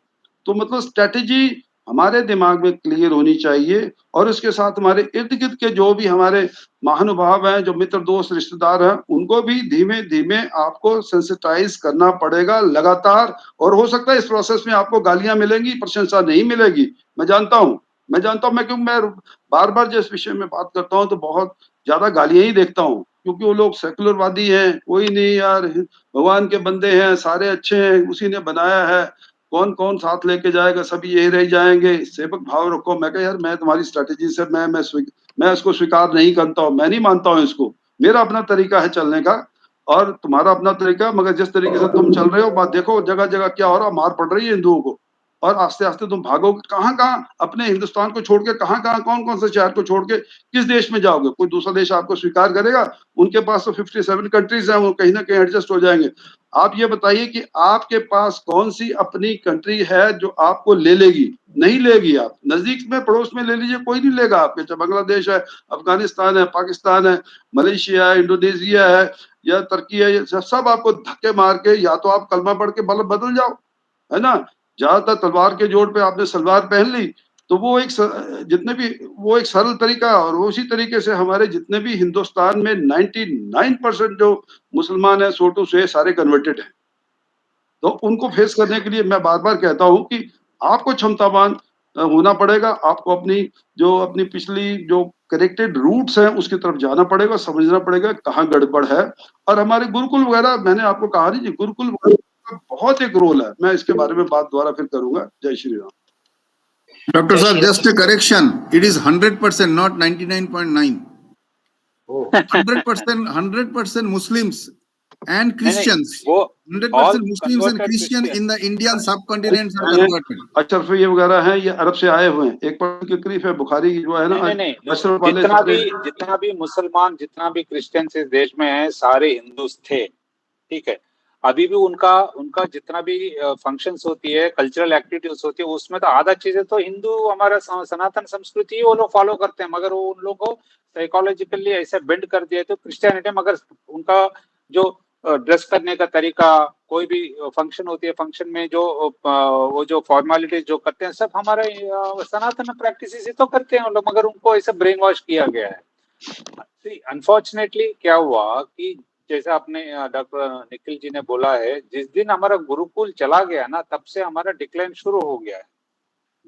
तो मतलब स्ट्रैटेजी हमारे दिमाग में क्लियर होनी चाहिए और इसके साथ हमारे इर्द-गिर्द के जो भी हमारे महानुभाव हैं, जो मित्र, दोस्त, रिश्तेदार हैं, उनको भी धीमे-धीमे आपको सेंसिटाइज़ करना पड़ेगा लगातार। और हो सकता है इस प्रोसेस में आपको गालियाँ मिलेंगी, प्रशंसा नहीं मिलेगी। मैं जानता हूँ, क्योंकि मैं बार-बार जिस विषय में बात करता हूँ तो बहुत ज़्यादा गालियाँ ही देखता हूँ। क्योंकि वो लोग सेकुलरवादी हैं, कोई नहीं यार, भगवान के बंदे हैं, सारे अच्छे हैं, उसी ने बनाया है, कौन-कौन साथ लेके जाएगा, सभी यही रह जाएँगे, सेवक भाव रखो। मैं कहा यार मैं तुम्हारी स्ट्रैटेजी से मैं इसको स्वीकार नहीं करता हूँ, मैं नहीं मानता हूँ इसको। मेरा अपना तरीका है चलने का और तुम्हारा अपना तरीका, मगर जिस तरीके से तुम चल रहे हो बात देखो जगह-जगह क्या हो रहा है, मार पड़ रही है हिंदुओं को। और आस्ते आस्ते तुम भागोगे कहाँ कहाँ, अपने हिंदुस्तान को छोड़ के कहाँ कहाँ, कौन कौन से शहर को छोड़ के किस देश में जाओगे? कोई दूसरा देश आपको स्वीकार करेगा? उनके पास तो 57 कंट्रीज हैं, वो कहीं ना कहीं एडजस्ट हो जाएंगे। आप ये बताइए कि आपके पास कौन सी अपनी कंट्री है जो आपको ले लेगी? नहीं लेगी। आप नजदीक में पड़ोस में ले लीजिए, कोई नहीं लेगा आपके, चाहे बांग्लादेश है, अफगानिस्तान है, पाकिस्तान है, मलेशिया है, इंडोनेशिया है या तुर्की है, ये सब आपको धक्के मार के या तो आप कलमा पढ़ के बदल जाओ, है ना। ज्यादातर तलवार के जोड़ पे आपने सलवार पहन ली, तो वो एक जितने भी वो एक सरल तरीका, और उसी तरीके से हमारे जितने भी हिंदुस्तान में 99% जो मुसलमान है, सो टू से सारे कन्वर्टेड हैं। तो उनको फेस करने के लिए मैं बार बार कहता हूँ कि आपको क्षमतावान होना पड़ेगा, आपको अपनी पिछली जो करेक्टेड रूट्स हैं उसकी तरफ जाना पड़ेगा, समझना पड़ेगा कहाँ गड़बड़ है। और हमारे गुरुकुल वगैरह, मैंने आपको कहा नहीं जी, गुरुकुल वगैरह का बहुत एक रोल है, मैं इसके बारे में बात दोबारा फिर करूंगा। जय Shri Ram. Dr. Sir, just a correction. It is 100%, not 99.9. 100% Muslims and Christians. 100% Muslims and Christian in the Indian subcontinent are converted. Ashraf ये वगैरह हैं, ये अरब से आए हुए हैं। एक पर की तकलीफ है बुखारी जो है ना, अशरफ वाले जितना भी मुसलमान, जितना भी क्रिश्चियंस इस देश में है, सारे हिंदूस थे, ठीक है। अभी भी उनका जितना भी फंक्शंस होती है, कल्चरल एक्टिविटीज होती है, उसमें तो आधा चीजें तो हिंदू, हमारा सनातन संस्कृति वो लोग फॉलो करते हैं, मगर वो उन लोगों को साइकोलॉजिकली ऐसे बेंड कर दिया तो क्रिश्चियनिटी। मगर उनका जो ड्रेस करने का तरीका, कोई भी फंक्शन होती है, फंक्शन में जो वो जो फॉर्मेलिटीज जो करते हैं, सब हमारे सनातन प्रैक्टिस से तो करते हैं लोग, मगर उनको ऐसे ब्रेन वॉश किया गया है। अनफॉर्चुनेटली क्या हुआ कि जैसे आपने डॉक्टर निखिल जी ने बोला है, जिस दिन हमारा गुरुकुल चला गया ना, तब से हमारा डिक्लाइन शुरू हो गया है।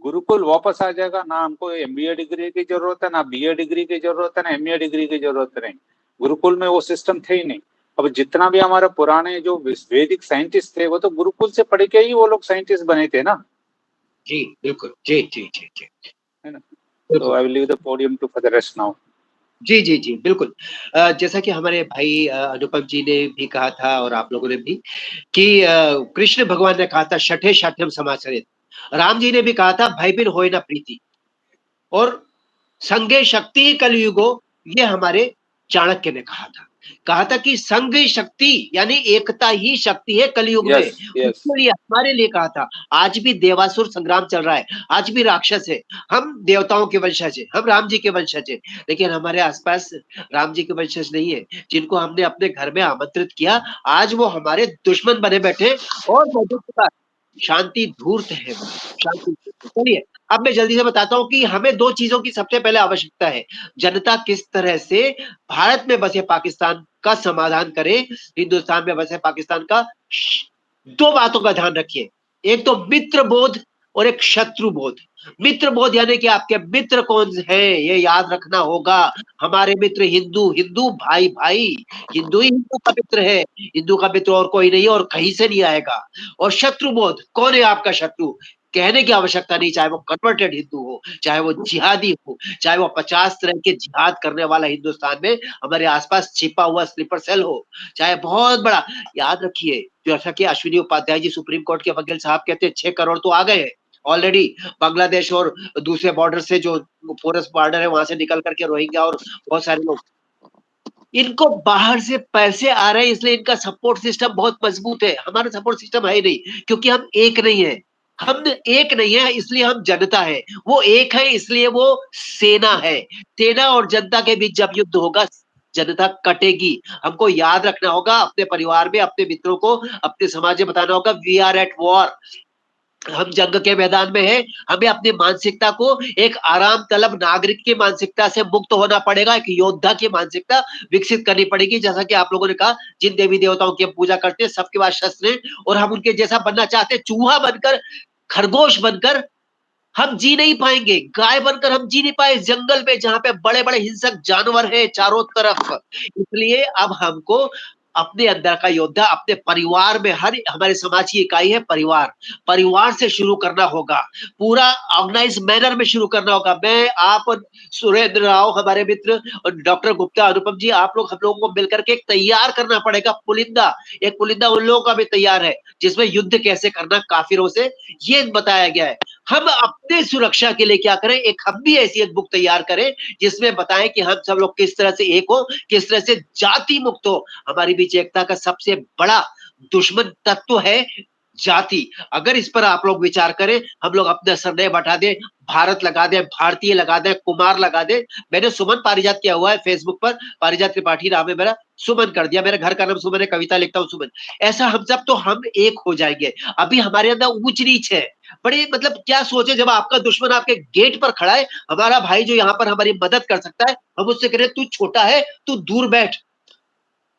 गुरुकुल वापस आ जाएगा ना, हमको एमबीए डिग्री की जरूरत है, ना बीए डिग्री की जरूरत है, ना एमए डिग्री की जरूरत नहीं। गुरुकुल में वो सिस्टम थे ही नहीं। अब जितना भी हमारे पुराने जो वैदिक साइंटिस्ट थे, वो तो गुरुकुल से पढ़ के ही वो लोग साइंटिस्ट बने थे ना। जी बिल्कुल, जी जी जी जी, है ना। तो I will leave the podium to for the rest now. जी जी जी बिल्कुल। जैसा कि हमारे भाई अनुपम जी ने भी कहा था और आप लोगों ने भी कि कृष्ण भगवान ने कहा था छठे शाठ्यम समाचरित, राम जी ने भी कहा था भय बिन होय ना प्रीति, और संगे शक्ति कलयुगो, ये हमारे चाणक्य ने कहा था कि संग शक्ति यानी एकता ही शक्ति है कलयुग में। उसके लिए हमारे लिए कहा था। आज भी देवासुर संग्राम चल रहा है, आज भी राक्षस है, हम देवताओं के वंशज है, हम राम जी के वंशज है, लेकिन हमारे आसपास राम जी के वंशज नहीं है, जिनको हमने अपने घर में आमंत्रित किया, आज वो हमारे दुश्मन बने बैठे और शांति धूर्त है वो, शांति। चलिए अब मैं जल्दी से बताता हूँ कि हमें दो चीजों की सबसे पहले आवश्यकता है। जनता किस तरह से भारत में बसे पाकिस्तान का समाधान करे, हिंदुस्तान में बसे पाकिस्तान का। दो बातों का ध्यान रखिए, एक तो मित्र बोध और एक शत्रु बोध। मित्र बोध यानी कि आपके मित्र कौन है ये याद रखना होगा। हमारे मित्र हिंदू, हिंदू भाई भाई, हिंदू ही हिंदू का मित्र है, हिंदू का मित्र और कोई नहीं और कहीं से नहीं आएगा। और शत्रु बोध, कौन है आपका शत्रु, कहने की आवश्यकता नहीं, चाहे वो कन्वर्टेड हिंदू हो, चाहे वो जिहादी हो, चाहे वो 50 तरह के जिहाद करने वाला हिंदुस्तान में हमारे आसपास छिपा हुआ स्लीपर सेल हो, चाहे बहुत बड़ा। याद रखिए, जैसा कि अश्विनी उपाध्याय जी सुप्रीम कोर्ट के वकील साहब कहते हैं 6 करोड़ तो आ गए हैं ऑलरेडी, बांग्लादेश और दूसरे बॉर्डर से, जो फॉरेस्ट बॉर्डर है वहां से निकल करके रोहिंग्या और बहुत सारे लोग, इनको बाहर से पैसे आ रहे हैं, इसलिए इनका सपोर्ट सिस्टम बहुत मजबूत है। हमारा सपोर्ट सिस्टम है ही नहीं, क्योंकि हम एक नहीं है। हम एक नहीं है इसलिए हम जनता है, वो एक है इसलिए वो सेना है। सेना और जनता के बीच जब युद्ध होगा, जनता कटेगी। हमको याद रखना होगा, अपने परिवार में, अपने मित्रों को, अपने समाज में बताना होगा, वी आर एट वॉर, हम जंग के मैदान में हैं। हमें अपनी मानसिकता को एक आराम तलब नागरिक की मानसिकता से मुक्त होना पड़ेगा, एक योद्धा की मानसिकता विकसित करनी पड़ेगी। जैसा कि आप लोगों ने कहा, जिन देवी देवताओं की हम पूजा करते हैं सबके पास शस्त्र हैं, और हम उनके जैसा बनना चाहते हैं। चूहा बनकर, खरगोश बनकर हम जी नहीं पाएंगे, गाय बनकर हम जी नहीं पाए जंगल में, जहां पे बड़े बड़े हिंसक जानवर हैं चारों तरफ। इसलिए अब हमको अपने अंदर का योद्धा अपने परिवार में, हर हमारे समाज की इकाई है परिवार से शुरू करना होगा, पूरा ऑर्गेनाइज मैनर में शुरू करना होगा। मैं, आप, सुरेंद्र राव, हमारे मित्र, और डॉक्टर गुप्ता, अनुपम जी, आप लोग, हम लोगों को मिलकर के एक तैयार करना पड़ेगा पुलिंदा। एक पुलिंदा उन लोगों का भी तैयार है जिसमें युद्ध कैसे करना काफिरों से, ये बताया गया है। हम अपने सुरक्षा के लिए क्या करें, एक हम भी ऐसी एक बुक तैयार करें जिसमें बताएं कि हम सब लोग किस तरह से एक हो, किस तरह से जाति मुक्त हो। हमारी बीच एकता का सबसे बड़ा दुश्मन तत्व है जाति। अगर इस पर आप लोग विचार करें, हम लोग अपना सरनेम हटा दें, भारत लगा दें, भारतीय लगा दें, कुमार लगा दें। मैंने सुमन पारिजात किया हुआ है फेसबुक पर, पारिजात त्रिपाठी नाम है मेरा, सुमन कर दिया। मेरे घर का नाम सुमन है, कविता लिखता हूँ सुमन। ऐसा हम सब तो हम एक हो जाएंगे। अभी हमारे अंदर ऊंच नीच है बड़ी, मतलब क्या सोचे, जब आपका दुश्मन आपके गेट पर खड़ा है, हमारा भाई जो यहाँ पर हमारी मदद कर सकता है, हम उससे कह रहे तू छोटा है, तू दूर बैठ।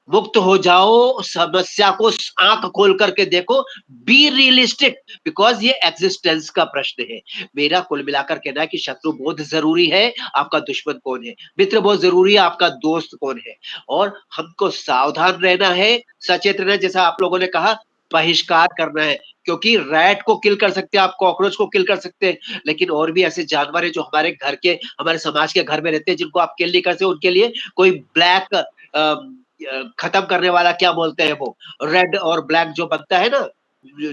मुक्त हो जाओ, समस्या को आंख खोल करके देखो, बी रियलिस्टिक, बिकॉज ये एग्जिस्टेंस का प्रश्न है। मेरा कुल मिलाकर कहना है कि शत्रु बहुत जरूरी है, आपका दुश्मन कौन है, मित्र बहुत जरूरी है, आपका दोस्त कौन है। और हमको सावधान रहना है, सचेत रहना है, जैसा आप लोगों ने कहा, बहिष्कार करना है। क्योंकि रैट को किल कर सकते हैं आप, कॉकरोच को किल कर सकते हैं, लेकिन और भी ऐसे जानवर हैं जो हमारे घर के, हमारे समाज के घर में रहते हैं, जिनको आप किल नहीं कर सकते। उनके लिए कोई ब्लैक खत्म करने वाला, क्या बोलते हैं वो, रेड और ब्लैक जो बनता है ना,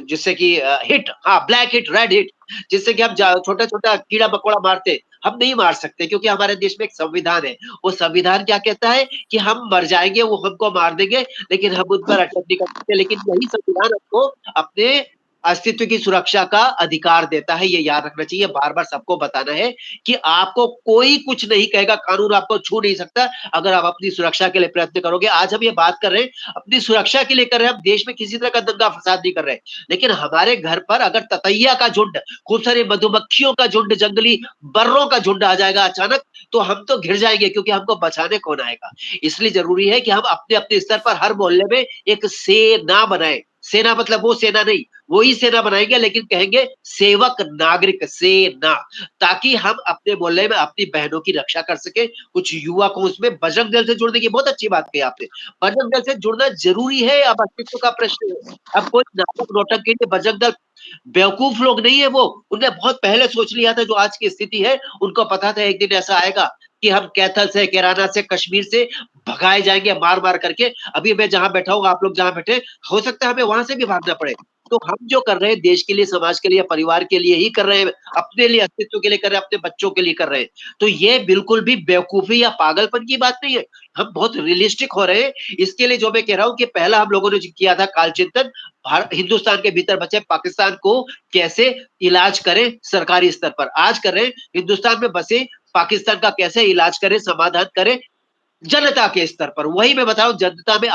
जिससे कि हिट, हाँ, ब्लैक हिट, रेड हिट, जिससे कि हम छोटा छोटा कीड़ा मकोड़ा मारते, हम नहीं मार सकते, क्योंकि हमारे देश में एक संविधान है। वो संविधान क्या कहता है कि हम मर जाएंगे, वो हमको मार देंगे, लेकिन हम उन पर अटैक नहीं कर सकते। लेकिन यही संविधान हमको अपने अस्तित्व की सुरक्षा का अधिकार देता है। ये याद रखना चाहिए, बार बार सबको बताना है कि आपको कोई कुछ नहीं कहेगा, कानून आपको छू नहीं सकता अगर आप अपनी सुरक्षा के लिए प्रयत्न करोगे। आज हम ये बात कर रहे हैं, अपनी सुरक्षा के लिए कर रहे हैं, हम देश में किसी तरह का दंगा फसाद नहीं कर रहे, लेकिन हमारे घर पर अगर ततैया का झुंड, खूब सारी मधुमक्खियों का झुंड, जंगली बर्रों का झुंड आ जाएगा अचानक, तो हम तो घिर जाएंगे, क्योंकि हमको बचाने कौन आएगा। इसलिए जरूरी है कि हम अपने अपने स्तर पर हर मोहल्ले में एक सेना बनाए। सेना मतलब वो सेना नहीं, वही सेना बनाएंगे, लेकिन कहेंगे सेवक नागरिक सेना, ताकि हम अपने मोहल्ले में अपनी बहनों की रक्षा कर सके। कुछ युवा को उसमें बजरंग दल से जोड़ने की बहुत अच्छी बात कही आपने, बजरंग दल से जुड़ना जरूरी है, अब अस्तित्व का प्रश्न है। अब कोई नाटक नोटक के लिए बजरंग दल, बेवकूफ लोग नहीं है वो, उन्हें बहुत पहले सोच लिया था जो आज की स्थिति है। उनको पता था एक दिन ऐसा आएगा कि हम कैथल से, कैराना से, कश्मीर से भगाए जाएंगे मार मार करके। अभी मैं जहां बैठा हूँ, आप लोग जहां बैठे, हो सकता है हमें वहां से भी भागना पड़े। तो हम जो कर रहे हैं देश के लिए, समाज के लिए, परिवार के लिए ही कर रहे हैं, अपने लिए, अस्तित्व के लिए कर रहे हैं, अपने बच्चों के लिए कर रहे हैं। तो ये बिल्कुल भी बेवकूफी या पागलपन की बात नहीं है, हम बहुत रियलिस्टिक हो रहे हैं। इसके लिए जो मैं कह रहा हूँ कि पहला हम लोगों ने जो किया था काल चिंतन, हिंदुस्तान के भीतर बचे पाकिस्तान को कैसे इलाज करें सरकारी स्तर पर, आज कर रहे हैं हिंदुस्तान में बसे पाकिस्तान का कैसे इलाज करें, समाधान करें जनता के स्तर पर। वही मैं बता रहा हूँ, जनता में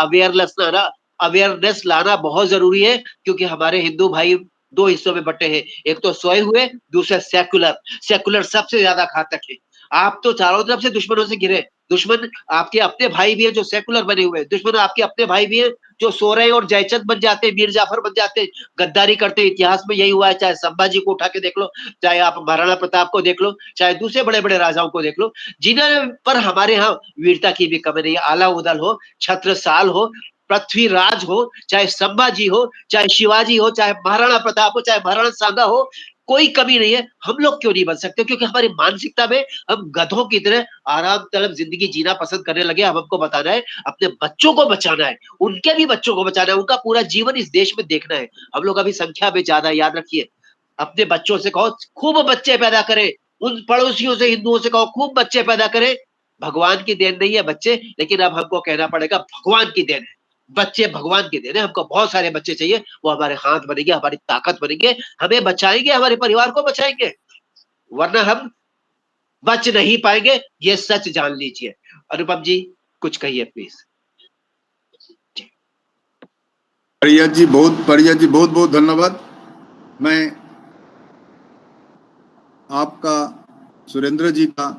अवेयरनेस लाना बहुत जरूरी है, क्योंकि हमारे हिंदू भाई दो हिस्सों में बटे हैं, एक तो सोए हुए, दूसरा सेकुलर। सेकुलर सबसे ज्यादा घातक है। आप तो चारों तरफ से दुश्मनों से घिरे, दुश्मन आपके अपने भाई भी है जो सेकुलर बने हुए हैं, दुश्मन आपके अपने भाई भी है जो सो रहे हैं और जयचंद बन जाते हैं, मीर जाफर बन जाते हैं, गद्दारी करते हैं। इतिहास में यही हुआ है, चाहे संभाजी को उठा के देख लो, चाहे आप महाराणा प्रताप को देख लो, चाहे दूसरे बड़े बड़े राजाओं को देख लो, जिन्होंने, पर हमारे यहाँ वीरता की भी कमी नहीं है। आला उदल हो, छत्रसाल हो, पृथ्वीराज हो, चाहे संभाजी हो, चाहे शिवाजी हो, चाहे महाराणा प्रताप हो, चाहे महाराणा सांगा हो, कोई कमी नहीं है। हम लोग क्यों नहीं बन सकते? क्योंकि हमारी मानसिकता में हम गधों की तरह आराम तलब जिंदगी जीना पसंद करने लगे। अब हमको बताना है, अपने बच्चों को बचाना है, उनके भी बच्चों को बचाना है, उनका पूरा जीवन इस देश में देखना है। हम लोग अभी संख्या में ज्यादा, याद रखिए। अपने बच्चों से कहो खूब बच्चे पैदा करें, उन पड़ोसियों से, हिंदुओं से कहो खूब बच्चे पैदा करें। भगवान की देन नहीं है बच्चे, लेकिन अब हमको कहना पड़ेगा भगवान की देन है। बच्चे भगवान की देन है, हमको बहुत सारे बच्चे चाहिए, वो हमारे हाथ बनेंगे, हमारी ताकत बनेंगे, हमें बचाएंगे, हमारे परिवार को बचाएंगे, वरना हम बच नहीं पाएंगे, ये सच जान लीजिए। अनुपम जी कुछ कहिए प्लीज। परिया जी बहुत बहुत धन्यवाद। मैं आपका, सुरेंद्र जी का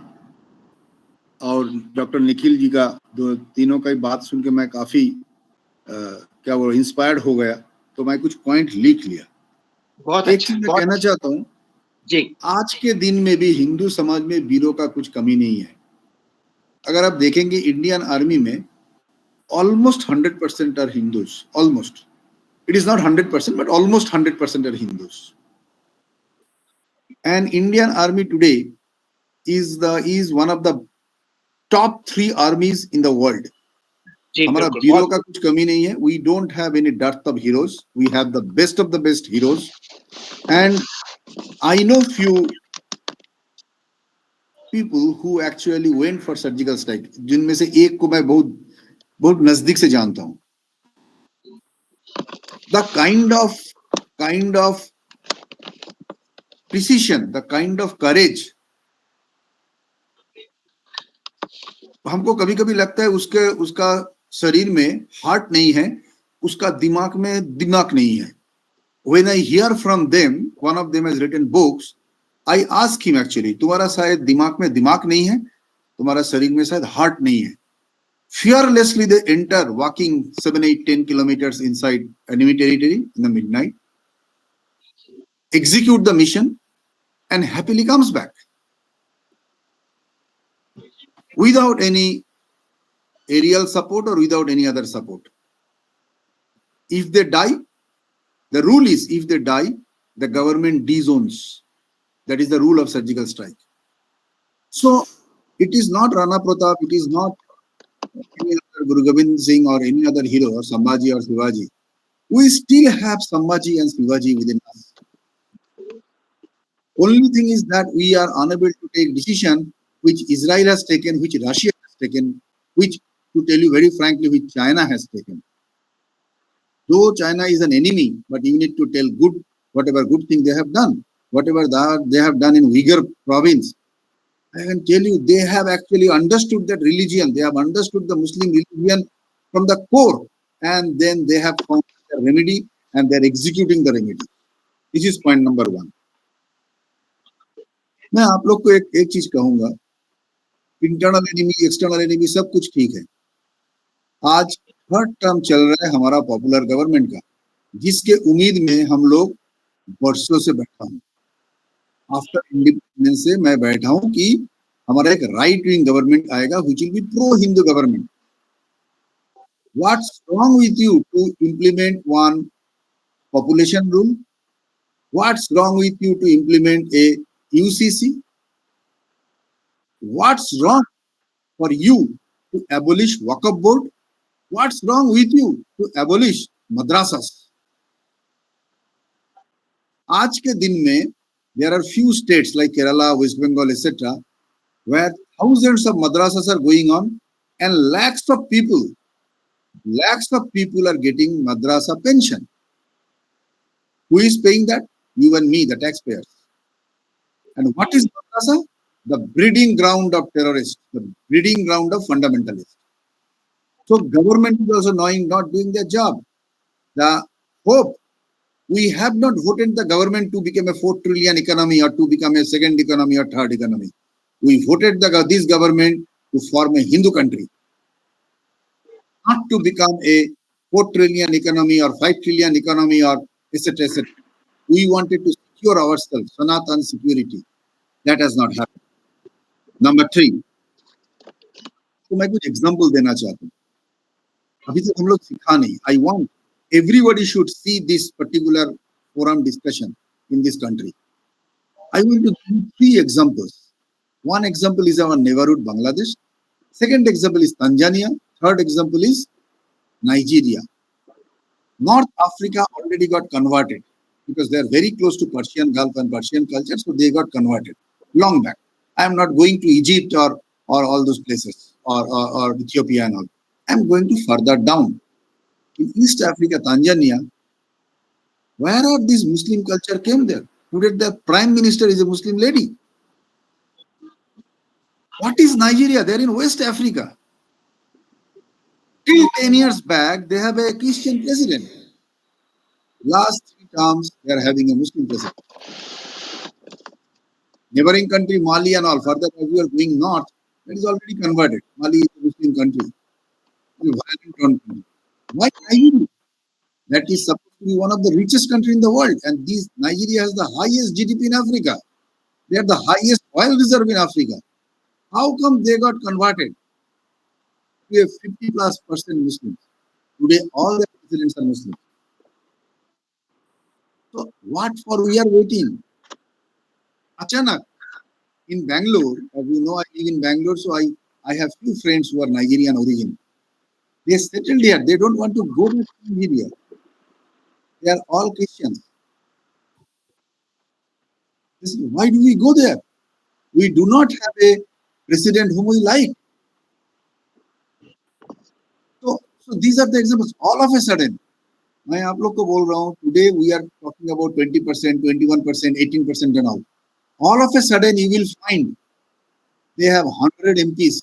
और डॉक्टर निखिल जी का, दो तीनों का बात सुन के मैं काफी क्या बोलो इंस्पायर्ड हो गया। तो मैं कुछ पॉइंट लिख लिया। बहुत एक अच्छा, चीज मैं कहना चाहता हूँ जी। आज के दिन में भी हिंदू समाज में वीरों का कुछ कमी नहीं है। अगर आप देखेंगे इंडियन आर्मी में almost 100% are Hindus. Almost. It is not 100%, but almost 100% are Hindus. And Indian Army today is one of the top 3 armies in the world. जी हमारा बिल्कुल हीरो बहुत का कुछ कमी नहीं है. We don't have any dearth of heroes. We have the best heroes. And I know few people who actually went for surgical strike. जिनमें से एक को मैं बहुत नजदीक से जानता हूं. The kind of precision, the kind of courage, हमको कभी कभी लगता है उसका शरीर में हार्ट नहीं है, उसका दिमाग में दिमाग नहीं है. When I hear from them, one of them has written books, I ask him actually, तुम्हारा शायद दिमाग में दिमाग नहीं है, तुम्हारा शरीर में शायद हार्ट नहीं है. Fearlessly they enter, walking 7, 8, 10 kilometers inside enemy territory in the midnight, execute the mission, and happily comes back without any aerial support or without any other support. If they die, the rule is if they die, the government disowns. That is the rule of surgical strike. So it is not Rana Pratap, it is not any other Guru Gobind Singh or any other hero or Sambhaji or Shivaji. We still have Sambhaji and Shivaji within us. Only thing is that we are unable to take decision which Israel has taken, which Russia has taken, which, to tell you very frankly, which China has taken. Though China is an enemy, but you need to tell whatever good thing they have done, whatever they have done in Uyghur province. I can tell you, they have actually understood that religion. They have understood the Muslim religion from the core, and then they have found the remedy, and they are executing the remedy. This is point number 1. मैं आप लोग को एक चीज कहूंगा, इंटरनल एनिमी, एक्सटर्नल एनिमी सब कुछ ठीक है. आज थर्ड टर्म चल रहा है हमारा पॉपुलर गवर्नमेंट का, जिसके उम्मीद में हम लोग वर्षों से बैठा हूं. आफ्टर इंडिपेंडेंस से मैं बैठा हूं कि हमारा एक राइट विंग गवर्नमेंट आएगा, which will be pro Hindu government. What's wrong with you to implement one population rule? What's wrong with you to implement a UCC? What's wrong for you to abolish Waqf board? What's wrong with you to abolish madrasas? आज के दिन में there are few states like Kerala, West Bengal, etc., where thousands of madrasas are going on, and lakhs of people are getting madrasa pension. Who is paying that? You and me, the taxpayers. And what is madrasa? The breeding ground of terrorists, the breeding ground of fundamentalists. So government is also not doing their job. The hope, we have not voted the government to become a 4 trillion economy or to become a second economy or third economy. We voted this government to form a Hindu country, not to become a 4 trillion economy or 5 trillion economy or etc. etc. We wanted to secure ourselves, Sanatan security. That has not happened. Number 3, तो मैं कुछ एग्जांपल देना चाहता हूँ. अभी तक हम लोग सीखा नहीं. I want everybody should see this particular forum discussion in this country. I want to give 3 examples. One example is our neighborhood Bangladesh. Second example is Tanzania. Third example is Nigeria. North Africa already got converted because they are very close to Persian Gulf and Persian culture, so they got converted long back. I am not going to Egypt or all those places or Ethiopia and all. I am going to further down. In East Africa, Tanzania, where are these Muslim culture came there? Today the prime minister is a Muslim lady. What is Nigeria? They are in West Africa. Till 10 years back, they have a Christian president. Last 3 terms, they are having a Muslim president. Neighboring country, Mali and all, further as we are going north, that is already converted. Mali is a Muslim country. Why Nigeria? That is supposed to be one of the richest country in the world, and Nigeria has the highest GDP in Africa. They have the highest oil reserve in Africa. How come they got converted? to a 50+% Muslims. Today, all the presidents are Muslims. So, what for we are waiting? Achanak, in Bangalore, as you know, I live in Bangalore, so I have few friends who are Nigerian origin. They settled here. They don't want to go back to Nigeria. They are all Christians. Why do we go there? We do not have a president whom we like. So these are the examples. All of a sudden, मैं आप लोग को बोल रहा हूँ, today we are talking about 20%, 21%, 18% and all. All of a sudden, you will find they have 100 MPs.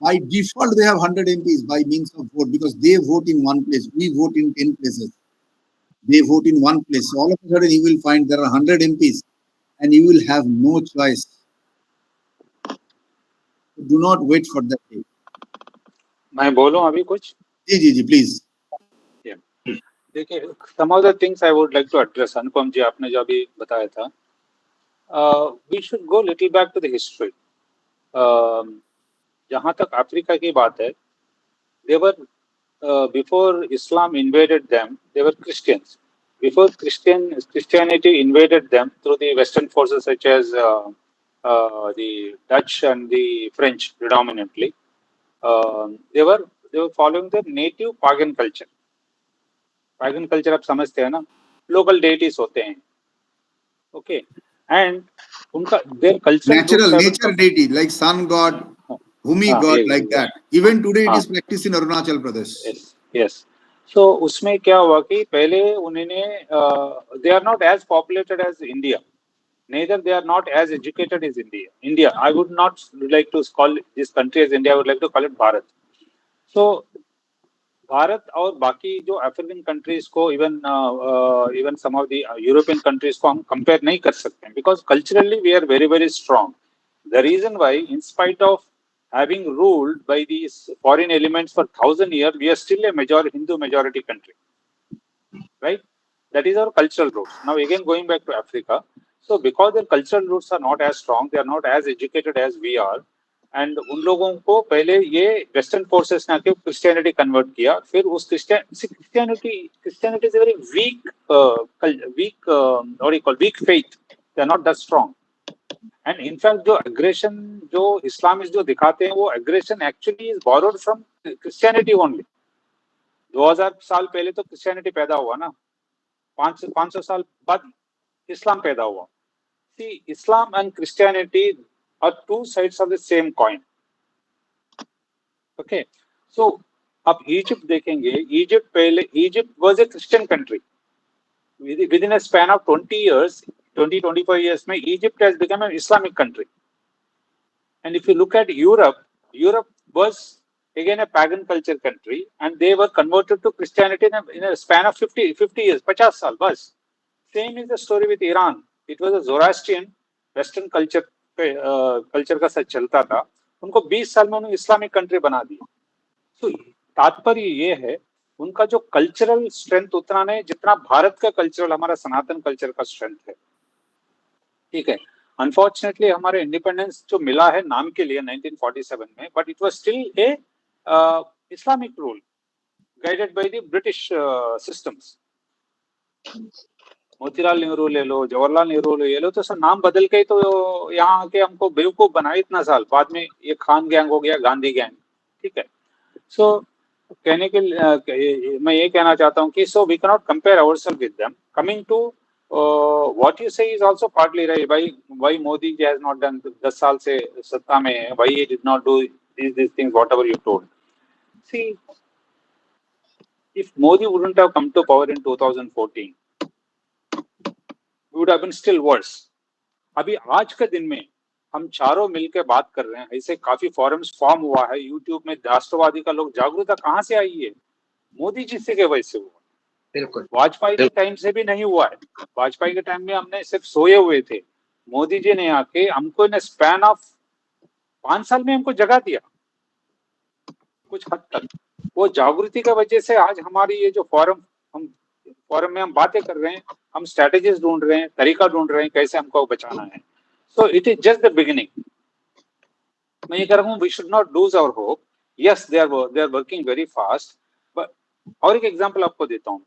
By default, they have 100 MPs by means of vote because they vote in one place. We vote in 10 places. They vote in one place. So all of a sudden, you will find there are 100 MPs and you will have no choice. Do not wait for that day. मैं बोलूं अभी कुछ? जी, please. Yeah. देखिए, some of the things I would like to address. अनुपम जी, आपने जो अभी बताया था, we should go little back to the history. जहाँ तक अफ्रीका की बात है, they were before Islam invaded them, they were Christians. Before Christianity invaded them through the Western forces such as the Dutch and the French predominantly, they were following the native pagan culture. Pagan culture आप समझते हैं ना, local deities होते हैं, okay, and उनका their cultural nature deity like sun god, Bhumi god, like that. Even today it is practiced in Arunachal Pradesh. Yes. So उसमें क्या हुआ कि पहले उन्होंने they are not as populated as India. Neither they are not as educated as India. I would not like to call this country as India. I would like to call it Bharat. So Bharat और बाकी जो अफ्रीकन कंट्रीज को even some of the European countries को हम कंपेयर नहीं कर सकते because culturally we are very very strong. The reason why in spite of having ruled by these foreign elements for 1,000 years, we are still a Hindu majority country, right? That is our cultural roots. Now again going back to Africa, so because their cultural roots are not as strong, they are not as educated as we are, and उन लोगों को पहले ये वेस्टर्न फोर्सेस ने आके क्रिश्चियनिटी कन्वर्ट किया. फिर उस Christianity is very weak faith, they are not that strong. And in fact जो एग्रेशन जो इस्लामिस्ट जो दिखाते हैं वो aggression actually is borrowed from Christianity only. 2000 साल पहले तो क्रिश्चियनिटी पैदा हुआ ना, 500 साल बाद इस्लाम पैदा हुआ. See, Islam and Christianity are two sides of the same coin. Okay, so अब इजिप्ट देखेंगे. Egypt was a Christian country. Within a span of 20-25 years में Egypt has become an Islamic country. And if you look at Europe was again a pagan culture country and they were converted to Christianity in a span of 50 years, 50 साल बस. Same is the story with Iran. It was a Zoroastrian Western culture का सच चलता था. उनको 20 साल में उन्होंने इस्लामिक कंट्री बना दी. तो तात्पर्य ये है उनका जो कल्चरल स्ट्रेंथ उतना नहीं जितना भारत का कल्चरल, हमारा सनातन कल्चर का स्ट्रेंथ है. ठीक है, अनफॉर्चुनेटली हमारे इंडिपेंडेंस जो मिला है नाम के लिए 1947 में, but it was still a Islamic rule guided by the British systems. Motilal Nehru ले लो, जवाहरलाल नेहरू ले लो, तो सब नाम बदल के तो यहाँ आके हमको बेवकूफ बनाया इतना साल. बाद में ये खान गैंग हो गया, गांधी गैंग. ठीक है, सो कहने के मैं ये कहना चाहता हूँ कि so we can not compare ourselves with them. Coming to what you say is also partly right. Why Modi ji has not done, 10 साल से सत्ता में है, why he did not do these things whatever you told. See, if Modi wouldn't have come to power in 2014, would have been still worse. अभी आज के दिन में हम चारों मिलकर बात कर रहे हैं, ऐसे काफी फोरम्स फॉर्म हुआ है यूट्यूब में. राष्ट्रवादी का लोग जागरूकता कहाँ से आई है? मोदी जी से के वजह से हुआ. बिल्कुल, वाजपेयी के टाइम से भी नहीं हुआ है. वाजपेयी के टाइम में हमने सिर्फ सोए हुए थे. मोदी जी ने आके हमको इन स्पैन ऑफ 5 साल में हमको जगा दिया कुछ हद तक. वो जागृति की वजह से आज हमारी ये जो फोरम में हम बातें कर रहे हैं, हम स्ट्रेटेजीज ढूंढ रहे हैं, तरीका ढूंढ रहे हैं कैसे हमको बचाना है. So it is just the beginning. मैं ये कह रहा हूँ we should not lose our hope. Yes, they are working very fast. But और एक एग्जांपल आपको देता हूँ.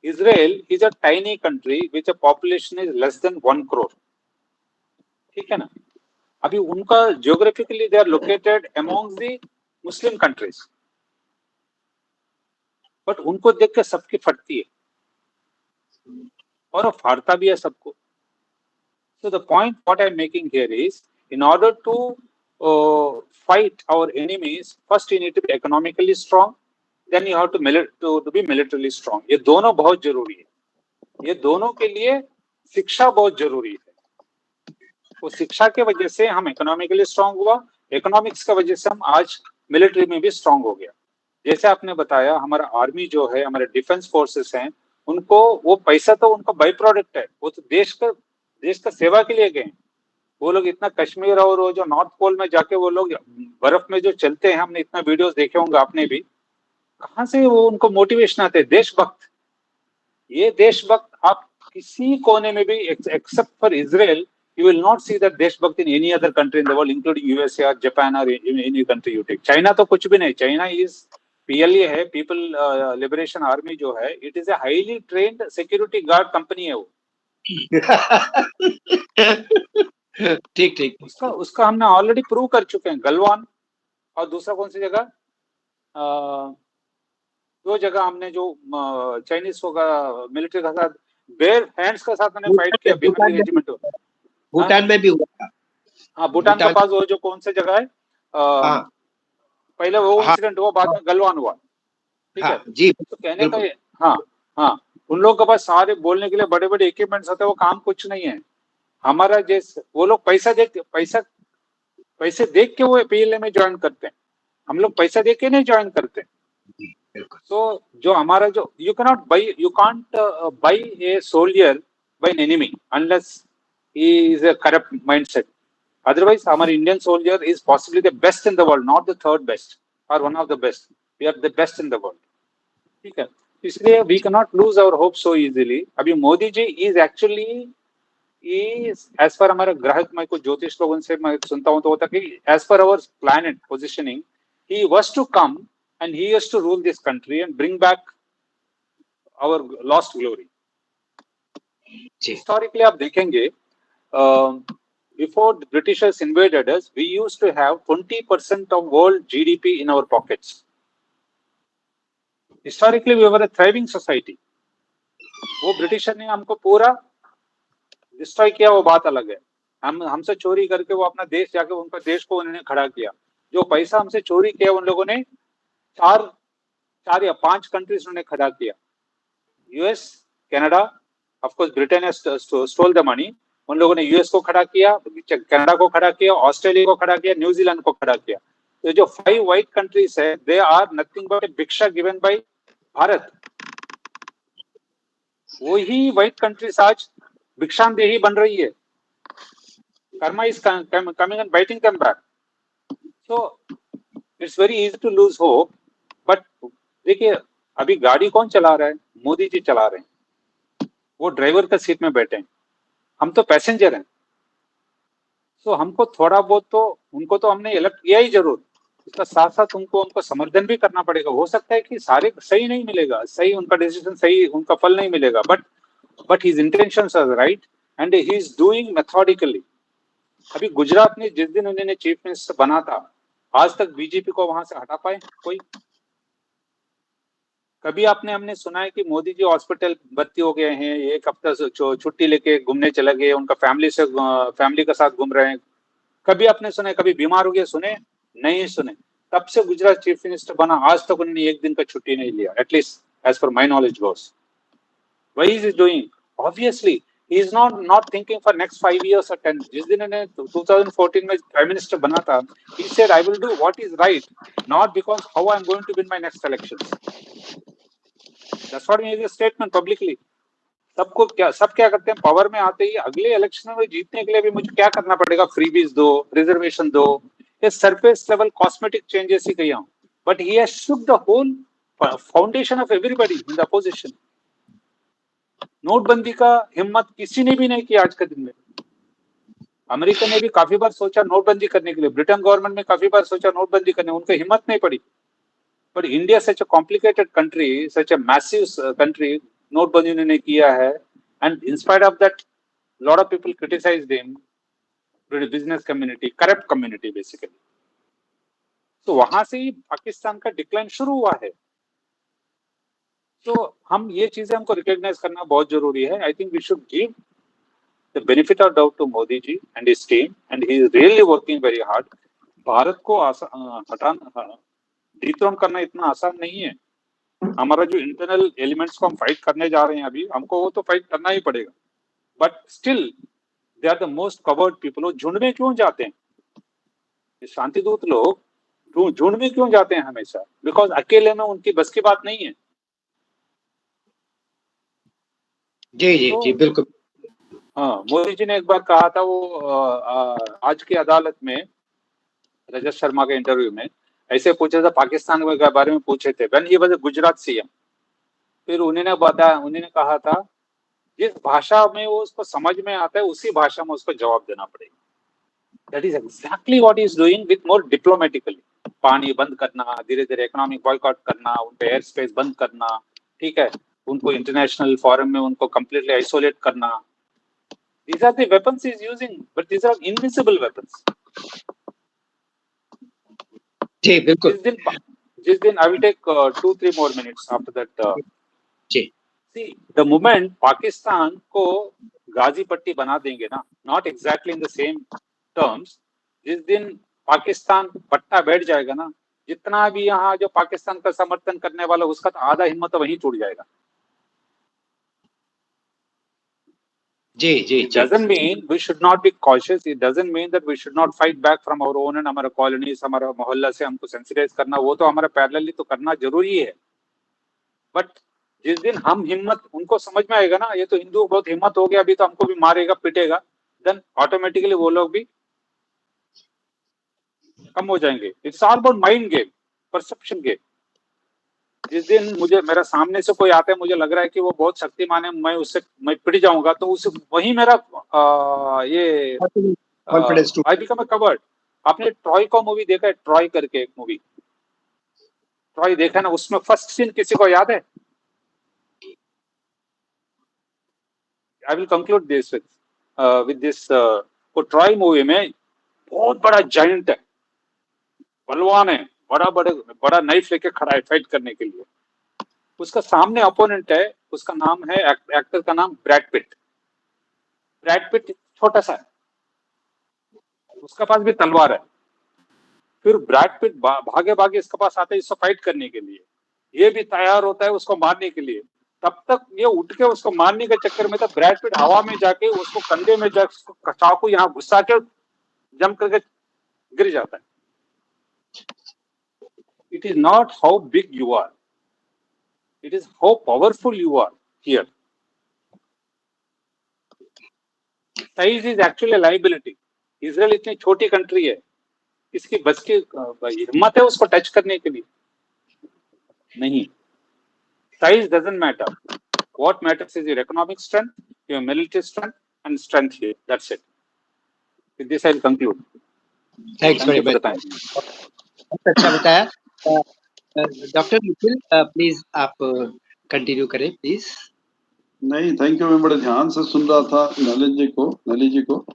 Israel is a tiny country which a population is less than 1 crore. ठीक है ना. अभी उनका geographically they are located among the Muslim countries, but उनको देख के सबकी फटती है और फाड़ता भी है सबको. So the point what I am making here is, in order to fight our enemies, first you need to be economically strong, then you have to be militarily strong. ये दोनों बहुत जरूरी है. ये दोनों के लिए शिक्षा बहुत जरूरी है. वो शिक्षा के वजह से हम इकोनॉमिकली स्ट्रांग हुआ, इकोनॉमिक्स की वजह से हम आज मिलिट्री में भी स्ट्रांग हो गया. जैसे आपने बताया, हमारा आर्मी जो है, हमारे डिफेंस फोर्सेस हैं, उनको वो पैसा तो उनका बाई प्रोडक्ट है, वो तो देश का सेवा के लिए गए. वो लोग इतना कश्मीर और वो जो नॉर्थ पोल में जाके वो लोग बर्फ में जो चलते हैं, हमने इतना वीडियोस देखे होंगे आपने भी, कहाँ से वो उनको मोटिवेशन आते हैं. देशभक्त. ये देशभक्त आप किसी कोने में भी except for Israel, you will not see that देशभक्त in any other country in the world, including USA or Japan or any country you take. China तो कुछ भी नहीं. चाइना इज PLA है, पीपल लिबरेशन आर्मी जो है, it is a highly trained security guard company है वो. ठीक ठीक. उसका हमने ऑलरेडी प्रूव कर चुके हैं. गलवान और दूसरा कौन सी जगह, दो जगह हमने जो चाइनीज का मिलिट्री का साथ बेयर हैंड्स का साथ हमने फाइट किया. बिहार रेजिमेंट भूटान में भी हुआ. हाँ, भूटान के पास वो जो कौन सी जगह है, पहले वो इंसिडेंट हुआ, बाद में गलवान हुआ. ठीक है जी. तो कहने का हाँ, उन लोगों के पास सारे बोलने के लिए बड़े बड़े इक्विपमेंट्स होते हैं, वो काम कुछ नहीं है. हमारा जैसे वो लोग पैसे देख के वो PLA में ज्वाइन करते हैं. हम लोग पैसा देख के नहीं ज्वाइन करते. तो जो हमारा जो you can't buy a soldier by an enemy unless he is a corrupt mindset. Otherwise, our Indian soldier is possibly the best in the world, not the third best or one of the best. We are the best in the world. ठीक है. इसलिए we cannot lose our hope so easily. अभी Modi ji is actually as per हमारा ग्राहक, मैं कुछ ज्योतिष लोगों से मैं सुनता हूँ तो होता कि as per our planet positioning, he was to come and he has to rule this country and bring back our lost glory. Historically आप देखेंगे, before the Britishers invaded us, we used to have 20% of world GDP in our pockets. Historically, we were a thriving society. वो ब्रिटिशर ने हमको पूरा डिस्ट्रॉय किया, वो बात अलग है. हमसे चोरी करके वो अपना देश जाके उनका देश को उन्होंने खड़ा किया. जो पैसा हमसे चोरी किया उन लोगों ने 4 या 5 कंट्रीज उन्होंने खड़ा किया. US, Canada, of course Britain has stole the money. उन लोगों ने US को खड़ा किया, कनाडा को खड़ा किया, ऑस्ट्रेलिया को खड़ा किया, न्यूजीलैंड को खड़ा किया. तो जो 5 व्हाइट कंट्रीज है, दे आर नथिंग बट ए भिक्षा गिवन बाय भारत. वही व्हाइट कंट्रीज आज भिक्षांदेही बन रही है. Karma is coming and biting them back. So it's very easy to lose hope. But देखिए, अभी गाड़ी कौन चला रहा है? मोदी जी चला रहे हैं. वो ड्राइवर का सीट में बैठे हैं, हम तो पैसेंजर हैं. सो हमको थोड़ा बहुत तो उनको तो हमने इलेक्ट किया ही जरूर, इसका साथ साथ उनको समर्थन भी करना पड़ेगा. हो सकता है कि सारे सही नहीं मिलेगा, सही उनका डिसीजन, सही उनका फल नहीं मिलेगा, but his intentions are right and he is doing methodically. अभी गुजरात में जिस दिन उन्होंने चीफ मिनिस्टर बना था, आज तक बीजेपी को वहां से हटा पाए कोई? कभी हमने सुना है कि मोदी जी हॉस्पिटल भर्ती हो गए हैं, एक हफ्ता छुट्टी लेके घूमने चले गए, उनका फैमिली के साथ घूम रहे हैं? कभी आपने सुने? कभी बीमार हो गए सुने? नहीं सुने. तब से गुजरात चीफ मिनिस्टर बना, आज तक उन्होंने एक दिन का छुट्टी नहीं लिया, at least as per my knowledge goes. Why is he doing? Obviously he is not thinking for next 5 years or 10. जिस दिन उन्होंने 2014 में प्राइम मिनिस्टर बना था, he said I will do what is right, not because how I am going to win my next elections. That's what he made a statement publicly. सब क्या करते हैं, पावर में आते ही अगले इलेक्शन में जीतने के लिए भी मुझे क्या करना पड़ेगा, फ्रीबीज दो, रिजर्वेशन दो, ये सरफेस लेवल कॉस्मेटिक चेंजेस ही किया. But he has shook the whole foundation of everybody in the opposition. नोटबंदी का हिम्मत किसी ने भी नहीं किया आज के दिन में. अमेरिका ने भी काफी बार सोचा नोटबंदी करने के लिए, ब्रिटेन गवर्नमेंट ने काफी बार सोचा नोटबंदी करने, उनको हिम्मत नहीं पड़ी। But India such a complicated country, such a massive country, नोटबंदी उन्होंने किया है, and in spite of that lot of people criticised him, business community, corrupt community basically. तो वहां से ही पाकिस्तान का डिक्लाइन शुरू हुआ है। तो हम ये चीजें हमको रिकॉग्नाइज करना बहुत जरूरी है। I think we should give the benefit of doubt to Modi ji and his team, and he is really working very hard. Bharat को हटाना, डिथ्रोन करना इतना आसान नहीं है। हमारा जो इंटरनल एलिमेंट्स को हम फाइट करने जा रहे हैं अभी, हमको वो तो फाइट करना ही पड़ेगा। But still they are the most coward people. वो झुंड में क्यों जाते हैं ये शांतिदूत लोग? झुंड में क्यों जाते हैं हमेशा? बिकॉज अकेले में उनकी बस की बात नहीं है। जी जी जी, बिल्कुल। हाँ, मोदी जी ने एक बार कहा था, वो आज की अदालत में रजत शर्मा के इंटरव्यू में ऐसे पूछा था, पाकिस्तान के बारे में पूछे थे, when he was Gujarat CM. फिर उन्होंने कहा था जिस भाषा में वो उसको समझ में आता है उसी भाषा में उसको जवाब देना पड़ेगा। That is exactly what he is doing with more diplomatically. पानी बंद करना, धीरे धीरे इकोनॉमिक बॉयकॉट करना, उनके एयर स्पेस बंद करना, ठीक है, उनको इंटरनेशनल फोरम में उनको कंप्लीटली आइसोलेट करना। These are the weapons he is using, but these are invisible weapons. जी बिल्कुल। जिस दिन I will take 2-3 more minutes after that. Ji. See, the moment Pakistan को गाजी पट्टी बना देंगे ना, not exactly in the same terms, जिस दिन पाकिस्तान पट्टा बैठ जाएगा ना, जितना भी यहाँ जो पाकिस्तान का समर्थन करने वाला उसका तो आधा हिम्मत वहीं टूट जाएगा। It doesn't mean we should not be cautious. It doesn't mean that we should not fight back from our own and हमारा colonies, हमारा मोहल्ला से हमको sensitize करना, वो तो हमारा पैरेलली तो करना जरूरी है। बट जिस दिन हम हिम्मत, उनको समझ में आएगा ना ये तो हिंदू बहुत हिम्मत हो गया, अभी तो हमको भी मारेगा पिटेगा, देन ऑटोमेटिकली वो लोग भी कम हो जाएंगे। It's all about mind game, perception game. जिस दिन मेरा सामने से कोई आता है, मुझे लग रहा है कि वो बहुत शक्तिमान है, मैं पिट जाऊंगा, तो उसे वही मेरा ये आई बिकम अ कवर्ड। आपने ट्रॉय का मूवी देखा है? ट्रॉय करके एक मूवी, ट्रॉय देखा ना? उसमें फर्स्ट सीन किसी को याद है? I will conclude this with this. वो ट्रॉय मूवी में बहुत बड़ा जायंट है, बलवान है, बड़ा नाइफ लेके खड़ा है फाइट करने के लिए। उसका सामने अपोनेंट है, उसका नाम है, एक्टर का नाम ब्रैड पिट। ब्रैड पिट छोटा सा है, उसका पास भी तलवार है। फिर ब्रैड पिट भागे भागे इसके पास आता है इसको फाइट करने के लिए, ये भी तैयार होता है उसको मारने के लिए। तब तक ये उठ के उसको मारने के चक्कर में था ब्रैड पिट हवा में जाके उसको कंधे में जाके चाकू यहाँ घुसा के जम करके गिर जाता है। It is not how big you are, it is how powerful you are here. Size is actually a liability. Israel इतनी छोटी कंट्री है, इसकी बस की हिम्मत है उसको टच करने के लिए? नहीं। Size doesn't matter. What matters is your economic strength, your military strength, and strength here. That's it. With this, I'll conclude. Thanks very much. बहुत अच्छा बताया। डॉक्टर निखिल प्लीज आप कंटिन्यू करें प्लीज। नहीं, थैंक यू। मैं बड़े ध्यान से सुन रहा था नली जी को।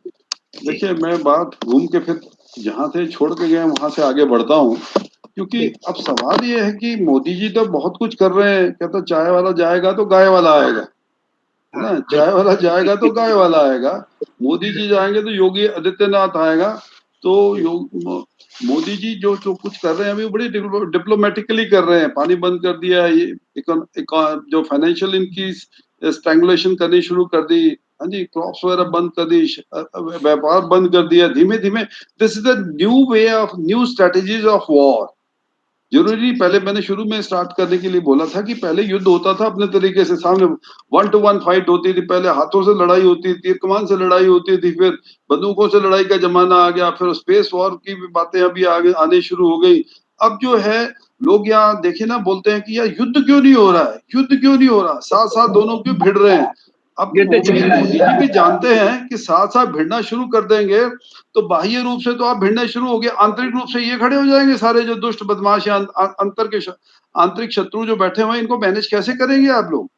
देखिए, मैं बात घूम के फिर जहाँ से छोड़ के गए वहां से आगे बढ़ता हूँ, क्योंकि अब सवाल ये है कि मोदी जी तो बहुत कुछ कर रहे हैं। कहता चाय वाला जाएगा तो गाय वाला आएगा, है ना? चाय वाला जाएगा तो गाय वाला आएगा। मोदी जी जाएंगे तो योगी आदित्यनाथ आएगा। तो मोदी जी जो कुछ कर रहे हैं अभी बड़ी डिप्लोमेटिकली कर रहे हैं। पानी बंद कर दिया, ये जो फाइनेंशियल इनकी स्ट्रैंगुलेशन करनी शुरू कर दी, हाँ जी, क्रॉप्स वगैरह बंद कर दी, व्यापार बंद कर दिया धीमे धीमे। This is the new way of new strategies of war. जरूरी पहले मैंने शुरू में स्टार्ट करने के लिए बोला था कि पहले युद्ध होता था अपने तरीके से, सामने 1-to-1 फाइट होती थी, पहले हाथों से लड़ाई होती थी, तीर कमान से लड़ाई होती थी, फिर बंदूकों से लड़ाई का जमाना आ गया, फिर स्पेस वॉर की भी बातें अभी आगे आने शुरू हो गई। अब जो है लोग यहाँ देखे ना बोलते हैं कि यार युद्ध क्यों नहीं हो रहा है, युद्ध क्यों नहीं हो रहा, साथ साथ दोनों क्यों भिड़ रहे हैं। अब ये तो मोदी जी भी जानते हैं कि साथ साथ भिड़ना शुरू कर देंगे तो बाह्य रूप से तो आप भिड़ने शुरू हो गए, आंतरिक रूप से ये खड़े हो जाएंगे सारे जो दुष्ट बदमाश या आंतरिक शत्रु जो बैठे हुए हैं, इनको मैनेज कैसे करेंगे आप लोग?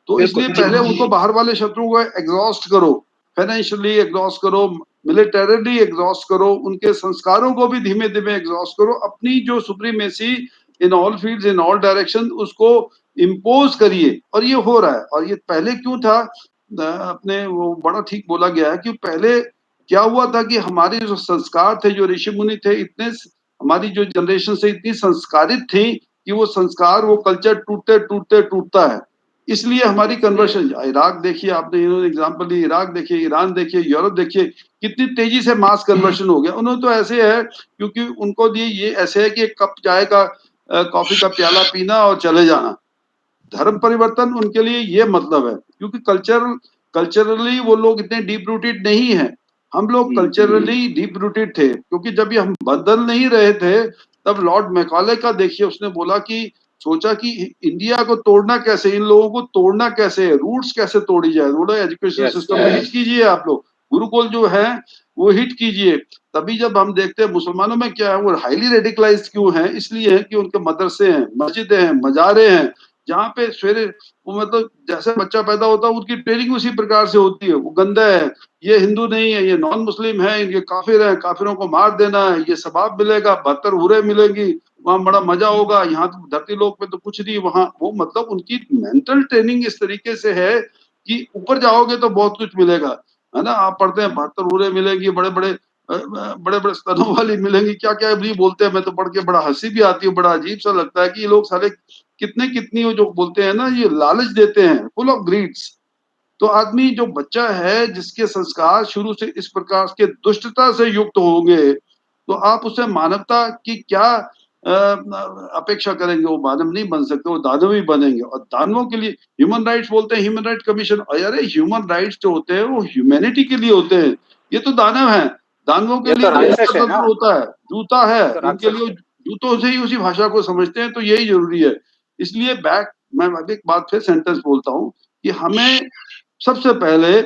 तो इसलिए पहले उनको बाहर वाले शत्रु को एग्जॉस्ट करो, फाइनेंशियली एग्जॉस्ट करो, मिलिटरीली एग्जॉस्ट करो, उनके संस्कारों को भी धीमे धीमे एग्जॉस्ट करो, अपनी जो supremacy in all fields in all direction उसको इम्पोज करिए। और ये हो रहा है। और ये पहले क्यों था, अपने वो बड़ा ठीक बोला गया है कि पहले क्या हुआ था कि हमारे जो संस्कार थे, जो ऋषि मुनि थे, इतने हमारी जो जनरेशन से इतनी संस्कारित थी कि वो संस्कार, वो कल्चर टूटते टूटते टूटता है। इसलिए हमारी कन्वर्शन, इराक देखिए आपने, इन्होंने एग्जांपल ली, इराक देखिए, ईरान देखिए, यूरोप देखिए, कितनी तेजी से मास कन्वर्शन हो गया। उन्होंने तो ऐसे है क्योंकि उनको लिए ये ऐसे है कि एक कप चाय का, कॉफी का प्याला पीना और चले जाना। धर्म परिवर्तन उनके लिए ये मतलब है, क्योंकि कल्चरली वो लोग इतने डीप रूटेड नहीं है। हम लोग कल्चरली डीप रूटेड थे, क्योंकि जब ये हम बदल नहीं रहे थे तब लॉर्ड मैकॉले का देखिए, उसने बोला कि सोचा कि इंडिया को तोड़ना कैसे, इन लोगों को तोड़ना कैसे, रूट्स कैसे तोड़ी जाए, बोला एजुकेशन सिस्टम में हिट कीजिए, आप लोग गुरुकुल जो है वो हिट कीजिए। तभी जब हम देखते हैं मुसलमानों में क्या है, वो हाईली रेडिकलाइज क्यों है, इसलिए है कि उनके मदरसे हैं, मस्जिदें हैं, मजारे हैं, जहाँ पे सवेरे वो मतलब जैसे बच्चा पैदा होता है उनकी ट्रेनिंग उसी प्रकार से होती है। वो गंदा है, ये हिंदू नहीं है, ये नॉन मुस्लिम है, ये काफिर है, काफिरों को मार देना है, ये सबाब मिलेगा, 72 हुरे मिलेंगी, वहां बड़ा मजा होगा, यहाँ तो धरती लोक में तो कुछ नहीं। वहां वो मतलब उनकी मेंटल ट्रेनिंग इस तरीके से है कि ऊपर जाओगे तो बहुत कुछ मिलेगा, है ना। आप पढ़ते हैं 72 हुरे मिलेंगी, बड़े बड़े स्तनों वाली मिलेंगी, क्या क्या भी बोलते हैं। मैं तो पढ़ के बड़ा हंसी भी आती है, बड़ा अजीब सा लगता है कि ये लोग सारे कितनी वो जो बोलते हैं ना, ये लालच देते हैं, फुल ऑफ ग्रीड्स। तो आदमी जो बच्चा है जिसके संस्कार शुरू से इस प्रकार के दुष्टता से युक्त होंगे, तो आप उसे मानवता की क्या अपेक्षा करेंगे? वो मानव नहीं बन सकते, वो दानव ही बनेंगे। और दानवों के लिए ह्यूमन राइट्स बोलते हैं, ह्यूमन राइट कमीशन, अरे ह्यूमन राइट्स जो होते हैं वो ह्यूमैनिटी के लिए होते हैं। ये तो दानव है, दानवों के लिए तो तत्व होता है, जूता है, उनके लिए जूतों से ही उसी भाषा को समझते हैं। तो यही जरूरी है। इसलिए मैं एक बात फिर सेंटेंस बोलता हूँ कि हमें सबसे पहले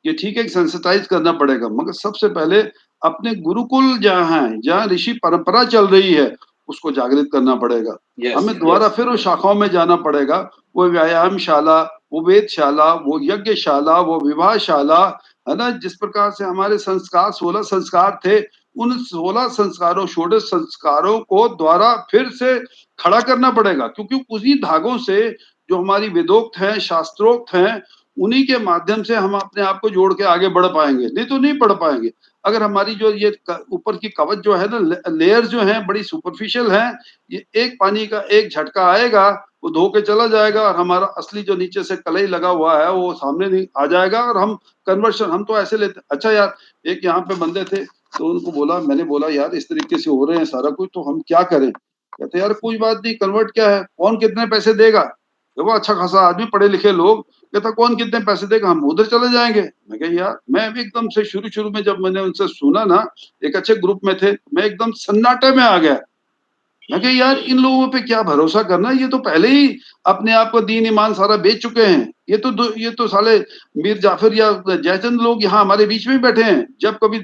ये ठीक है सेंसिटाइज करना पड़ेगा, मगर सबसे पहले अपने गुरुकुल जहाँ है, जहाँ ऋषि परंपरा चल रही है, उसको जागृत करना पड़ेगा। हमें दोबारा फिर उस शाखाओं में जाना पड़ेगा, वो व्यायामशाला, वो वेदशाला, वो यज्ञशाला, वो विवाहशाला, है ना। जिस प्रकार से हमारे संस्कार 16 संस्कार थे, उन 16 संस्कारों, षोडश संस्कारों को द्वारा फिर से खड़ा करना पड़ेगा, क्योंकि उसी धागों से जो हमारी वेदोक्त हैं, शास्त्रोक्त हैं, उन्हीं के माध्यम से हम अपने आप को जोड़ के आगे बढ़ पाएंगे, नहीं तो नहीं बढ़ पाएंगे। अगर हमारी जो ये ऊपर की कवच जो है ना, लेयर जो है बड़ी सुपरफिशियल है, ये एक पानी का एक झटका आएगा, वो धो के चला जाएगा, और हमारा असली जो नीचे से कलई लगा हुआ है वो सामने नहीं आ जाएगा। और हम कन्वर्शन हम तो ऐसे लेते। अच्छा यार, एक यहाँ पे बंदे थे, तो उनको बोला, मैंने बोला यार इस तरीके से हो रहे हैं सारा कुछ, तो हम क्या करें? कहते यार कोई बात नहीं, कन्वर्ट क्या है, कौन कितने पैसे देगा? देखो अच्छा खासा आदमी, पढ़े लिखे लोग। कहता कौन कितने पैसे देगा, हम उधर चले जाएंगे। मैं कहा यार, मैं भी एकदम से शुरू में जब मैंने उनसे सुना ना, एक अच्छे ग्रुप में थे, मैं एकदम सन्नाटे में आ गया। मैं कहा यार इन लोगों पे क्या भरोसा करना, ये तो पहले ही अपने आप को दीन ईमान सारा बेच चुके हैं। ये तो साले मीर जाफर या जयचंद लोग यहाँ हमारे बीच में बैठे हैं। जब कभी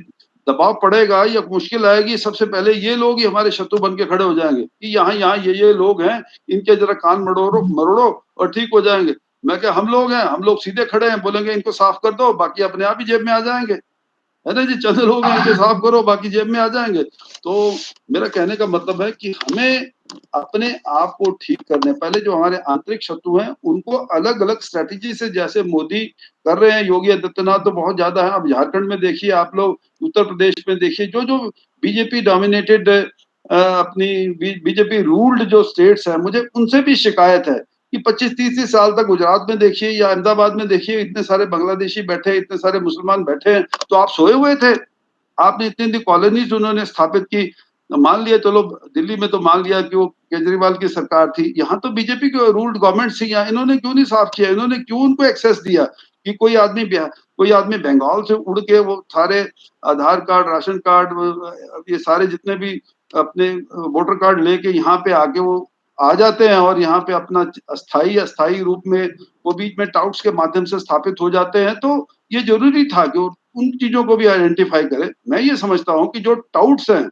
दबाव पड़ेगा या मुश्किल आएगी, सबसे पहले ये लोग ही हमारे शत्रु बन के खड़े हो जाएंगे कि यहाँ यहाँ ये लोग हैं, इनके जरा कान मरोड़ो और ठीक हो जाएंगे। मैं क्या, हम लोग हैं, हम लोग सीधे खड़े हैं, बोलेंगे इनको साफ कर दो, बाकी अपने आप ही जेब में आ जाएंगे, है ना जी। चंद लोग हैं, इनको साफ करो, बाकी जेब में आ जाएंगे। तो मेरा कहने का मतलब है कि हमें अपने आप को ठीक करने, पहले जो हमारे आंतरिक शत्रु हैं उनको अलग अलग स्ट्रेटेजी से, जैसे मोदी कर रहे हैं, योगी आदित्यनाथ तो बहुत ज्यादा है। अब झारखंड में देखिए आप लोग, उत्तर प्रदेश में देखिए, जो जो बीजेपी डोमिनेटेड अपनी बीजेपी रूल्ड जो स्टेट्स है, मुझे उनसे भी शिकायत है कि 25-30 साल तक गुजरात में देखिए या अहमदाबाद में देखिए, इतने सारे बांग्लादेशी बैठे, इतने सारे मुसलमान बैठे हैं, तो आप सोए हुए थे? आपने इतनी कॉलोनीज उन्होंने स्थापित की। मान लिया, चलो दिल्ली में तो मान लिया कि वो केजरीवाल की सरकार थी, यहाँ तो बीजेपी की रूल्ड गवर्नमेंट थी, यहाँ इन्होंने क्यों नहीं साफ किया? इन्होंने क्यों उनको एक्सेस दिया कि कोई आदमी बंगाल से उड़ के वो सारे आधार कार्ड, राशन कार्ड, ये सारे जितने भी अपने वोटर कार्ड लेके यहाँ पे आके वो आ जाते हैं और यहाँ पे अपना अस्थाई रूप में वो बीच में टाउट्स के माध्यम से स्थापित हो जाते हैं। तो ये जरूरी था कि उन चीजों को भी आइडेंटिफाई करें। मैं ये समझता हूँ कि जो टाउट्स हैं,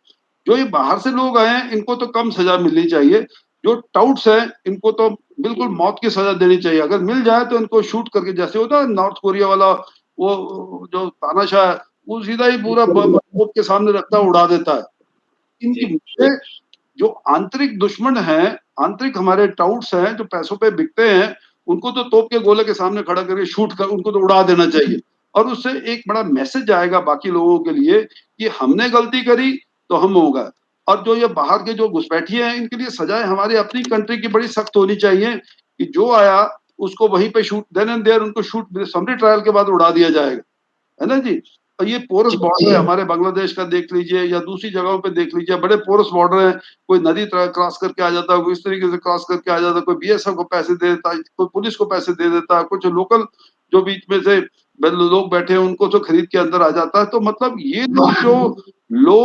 जो ये बाहर से लोग आए हैं, इनको तो कम सजा मिलनी चाहिए। जो टाउट्स हैं इनको तो बिल्कुल मौत की सजा देनी चाहिए। अगर मिल जाए तो इनको शूट करके, जैसे होता है नॉर्थ कोरिया वाला वो जो तानाशाह है, वो सीधा ही पूरा तोप के सामने रखता है, उड़ा देता है। इनकी मुझे जो आंतरिक दुश्मन हैं, आंतरिक हमारे टाउट्स हैं जो पैसों पे बिकते हैं, उनको तो तोप के गोले के सामने खड़ा करके शूट कर उनको तो उड़ा देना चाहिए। और उससे एक बड़ा मैसेज आएगा बाकी लोगों के लिए कि हमने गलती करी तो हम होगा। और जो ये बाहर के जो घुसपैठिए हैं, इनके लिए सजाएं हमारी अपनी कंट्री की बड़ी सख्त होनी चाहिए कि जो आया उसको वहीं पे शूट देन एंड देयर उनको शूट समरी ट्रायल के बाद उड़ा दिया जाएगा, है ना जी। और ये पोरस बॉर्डर है हमारे बांग्लादेश का, देख लीजिए या दूसरी जगहों पे देख लीजिए, बड़े पोरस बॉर्डर है। कोई नदी क्रॉस करके आ जाता है, कोई इस तरीके से क्रॉस करके आ जाता है, कोई बीएसएफ को पैसे दे देता है, कोई पुलिस को पैसे दे देता है, कुछ लोकल जो बीच में से लोग बैठे हैं उनको तो खरीद के अंदर आ जाता है। तो मतलब ये लोग जो लो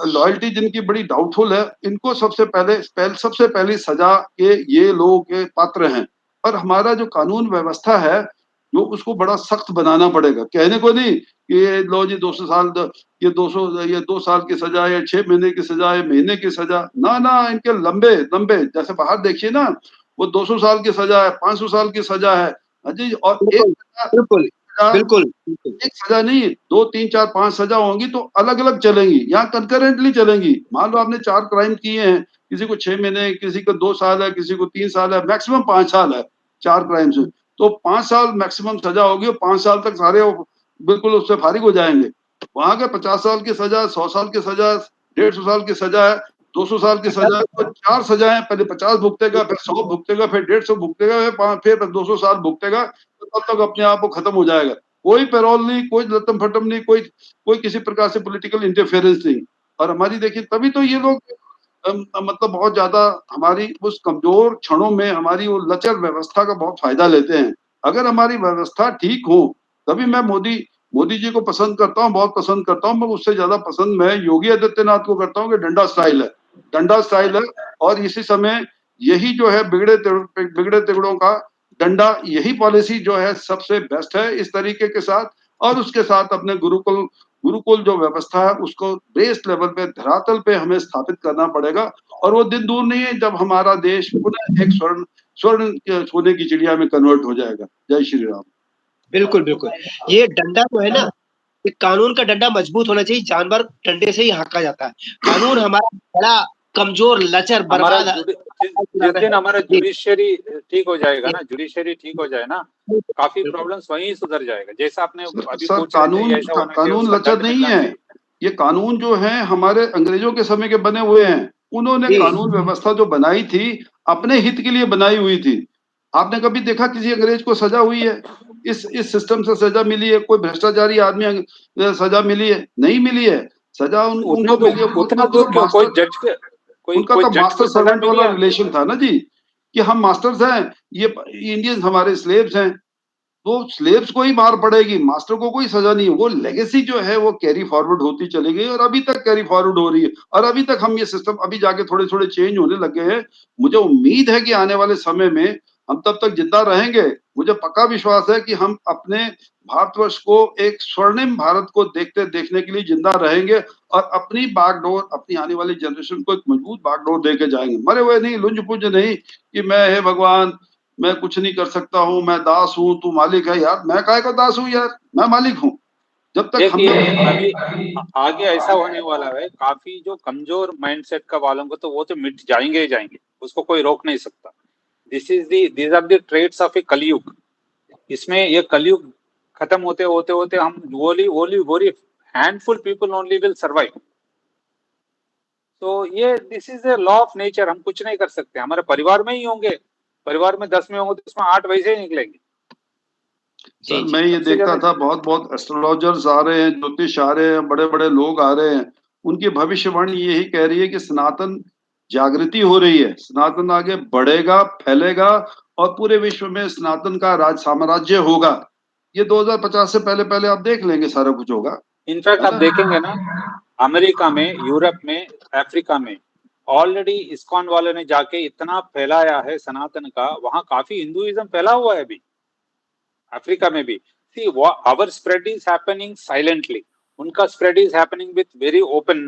लॉयल्टी जिनकी बड़ी डाउटफुल है, इनको सबसे पहली सजा के ये लोग के पात्र हैं। और हमारा जो कानून व्यवस्था है जो उसको बड़ा सख्त बनाना पड़ेगा। कहने को नहीं कि ये लो जी 200 साल ये 2 साल की सजा या 6 महीने की सजा या महीने की सजा, ना ना, इनके लंबे लंबे, जैसे बाहर देखिए ना, वो 200 साल की सजा है, 500 साल की सजा है। हाँ जी। और बिल्कुल बिल्कुल बिल्कुल बिल्कुल। एक सजा नहीं, 2 3 4 5 सजा होंगी तो अलग अलग चलेंगी, यहाँ कंकरेंटली चलेंगी। मान लो आपने 4 क्राइम किए हैं, किसी को 6 महीने, किसी को 2 साल है, किसी को 3 साल है, मैक्सिमम 5 साल है 4 क्राइम से, तो 5 साल मैक्सिमम सजा होगी और 5 साल तक सारे बिल्कुल उससे फारिग हो जाएंगे। वहां के 50 साल की सजा, 100 साल की सजा, 150 साल की सजा है, 200 साल की सजा है, तो 4 सजाएं, पहले 50 भुगतेगा, फिर 100 भुगतेगा, फिर 150 भुगतेगा, फिर 200 साल भुगतेगा, तो तब तक अपने आप वो खत्म हो जाएगा। कोई पैरोल नहीं, कोई लटम फटम नहीं, कोई किसी प्रकार से पॉलिटिकल इंटरफेरेंस नहीं। और हमारी देखिए तभी तो ये लोग मतलब बहुत ज्यादा हमारी उस कमजोर क्षणों में हमारी वो लचर व्यवस्था का बहुत फायदा लेते हैं। अगर हमारी व्यवस्था ठीक हो तभी मैं मोदी जी को पसंद करता हूँ, बहुत पसंद करता हूँ। मैं उससे ज्यादा पसंद मैं योगी आदित्यनाथ को करता हूँ कि डंडा स्टाइल है, डंडा स्टाइल है। और इसी समय यही जो है बिगड़े तिगड़ों का डंडा, यही पॉलिसी जो है सबसे बेस्ट है इस तरीके के साथ। और उसके साथ अपने गुरुकुल जो व्यवस्था है उसको बेस लेवल पे, धरातल पे हमें स्थापित करना पड़ेगा। और वो दिन दूर नहीं है जब हमारा देश पुनः एक स्वर्ण सोने की चिड़िया में कन्वर्ट हो जाएगा। जय श्री राम। बिल्कुल बिल्कुल। ये डंडा जो है ना, ये कानून का डंडा मजबूत होना चाहिए, जानवर डंडे से ही हाँका जाता है। कानून हमारा बड़ा कमजोर, लचर, हमारा बर्बाद जिस दिन हमारा जी। जुडिशरी ठीक हो जाएगा ना, जुडिशरी ठीक हो जाए ना, काफी प्रॉब्लम्स वहीं सुधर जाएगा। जैसा आपने अभी सर पूछ रहे थे, ऐसा होना चाहिए, कानून उसका लचर दंड नहीं मिलना है। चाहिए। ये कानून जो है हमारे अंग्रेजों के समय के बने हुए हैं। उन्होंने जी। कानून व्यवस्था जो बनाई थी अपने हित के लिए बनाई हुई थी। आपने कभी देखा किसी अंग्रेज को सजा हुई है? इस सिस्टम से सजा मिली है? कोई भ्रष्टाचारी आदमी सजा मिली है? नहीं मिली है। सजा उनको मिली है। उतना दूर क्यों, कोई जज के उनका कोई तो जज मास्टर की सजा सर्वेंट मिली वाला है? रिलेशन था ना जी, कि हम मास्टर्स हैं, ये इंडियंस हमारे स्लेव्स हैं। तो स्लेव्स को ही मार पड़ेगी, मास्टर को कोई सजा नहीं है। वो लेगेसी जो है वो कैरी फॉरवर्ड होती चली गई और अभी तक कैरी फॉरवर्ड हो रही है। और अभी तक हम ये सिस्टम अभी जाके थोड़े थोड़े चेंज होने लग गए हैं। मुझे उम्मीद है कि आने वाले समय में हम तब तक जिंदा रहेंगे। मुझे पक्का विश्वास है कि हम अपने भारतवर्ष को एक स्वर्णिम भारत को देखने के लिए जिंदा रहेंगे और अपनी बागडोर, अपनी आने वाली जनरेशन को एक मजबूत बागडोर देके जाएंगे। मरे हुए नहीं, लुंज पुंज नहीं कि मैं हे भगवान मैं कुछ नहीं कर सकता हूँ, मैं दास हूँ, तू मालिक है। यार मैं काहे का दास हूँ यार, मैं मालिक हूँ। जब तक हम देखिए अभी आगे ऐसा होने वाला है, काफी जो कमजोर माइंडसेट का वालों को तो वो तो मिट जाएंगे ही जाएंगे, उसको कोई रोक नहीं सकता। These are the traits of a Kalyug. इसमें ये कलयुग खत्म होते होते होते हम वोली handful people only will survive. तो ये this is a law of nature, हम कुछ नहीं कर सकते। हमारे परिवार में ही होंगे, परिवार में 10 में होंगे तो उसमें 8 वैसे ही निकलेंगे। सर मैं ये देखता था बहुत बहुत एस्ट्रोलॉजर्स आ रहे हैं, ज्योतिष आ रहे हैं, बड़े बड़े लोग आ रहे हैं। उनकी भविष्यवाणी यही कह रही है कि सनातन जागृति हो रही है, सनातन आगे बढ़ेगा, फैलेगा और पूरे विश्व में सनातन का राज साम्राज्य होगा। ये 2050 से पहले पहले आप देख लेंगे सारा कुछ होगा। इनफैक्ट आप देखेंगे ना, अमेरिका में, यूरोप में, अफ्रीका में ऑलरेडी इस्कॉन वाले ने जाके इतना फैलाया है सनातन का, वहां काफी हिंदुइज्म फैला हुआ है अभी अफ्रीका में भी। See our spread is happening silently, उनका spread is happening with very open,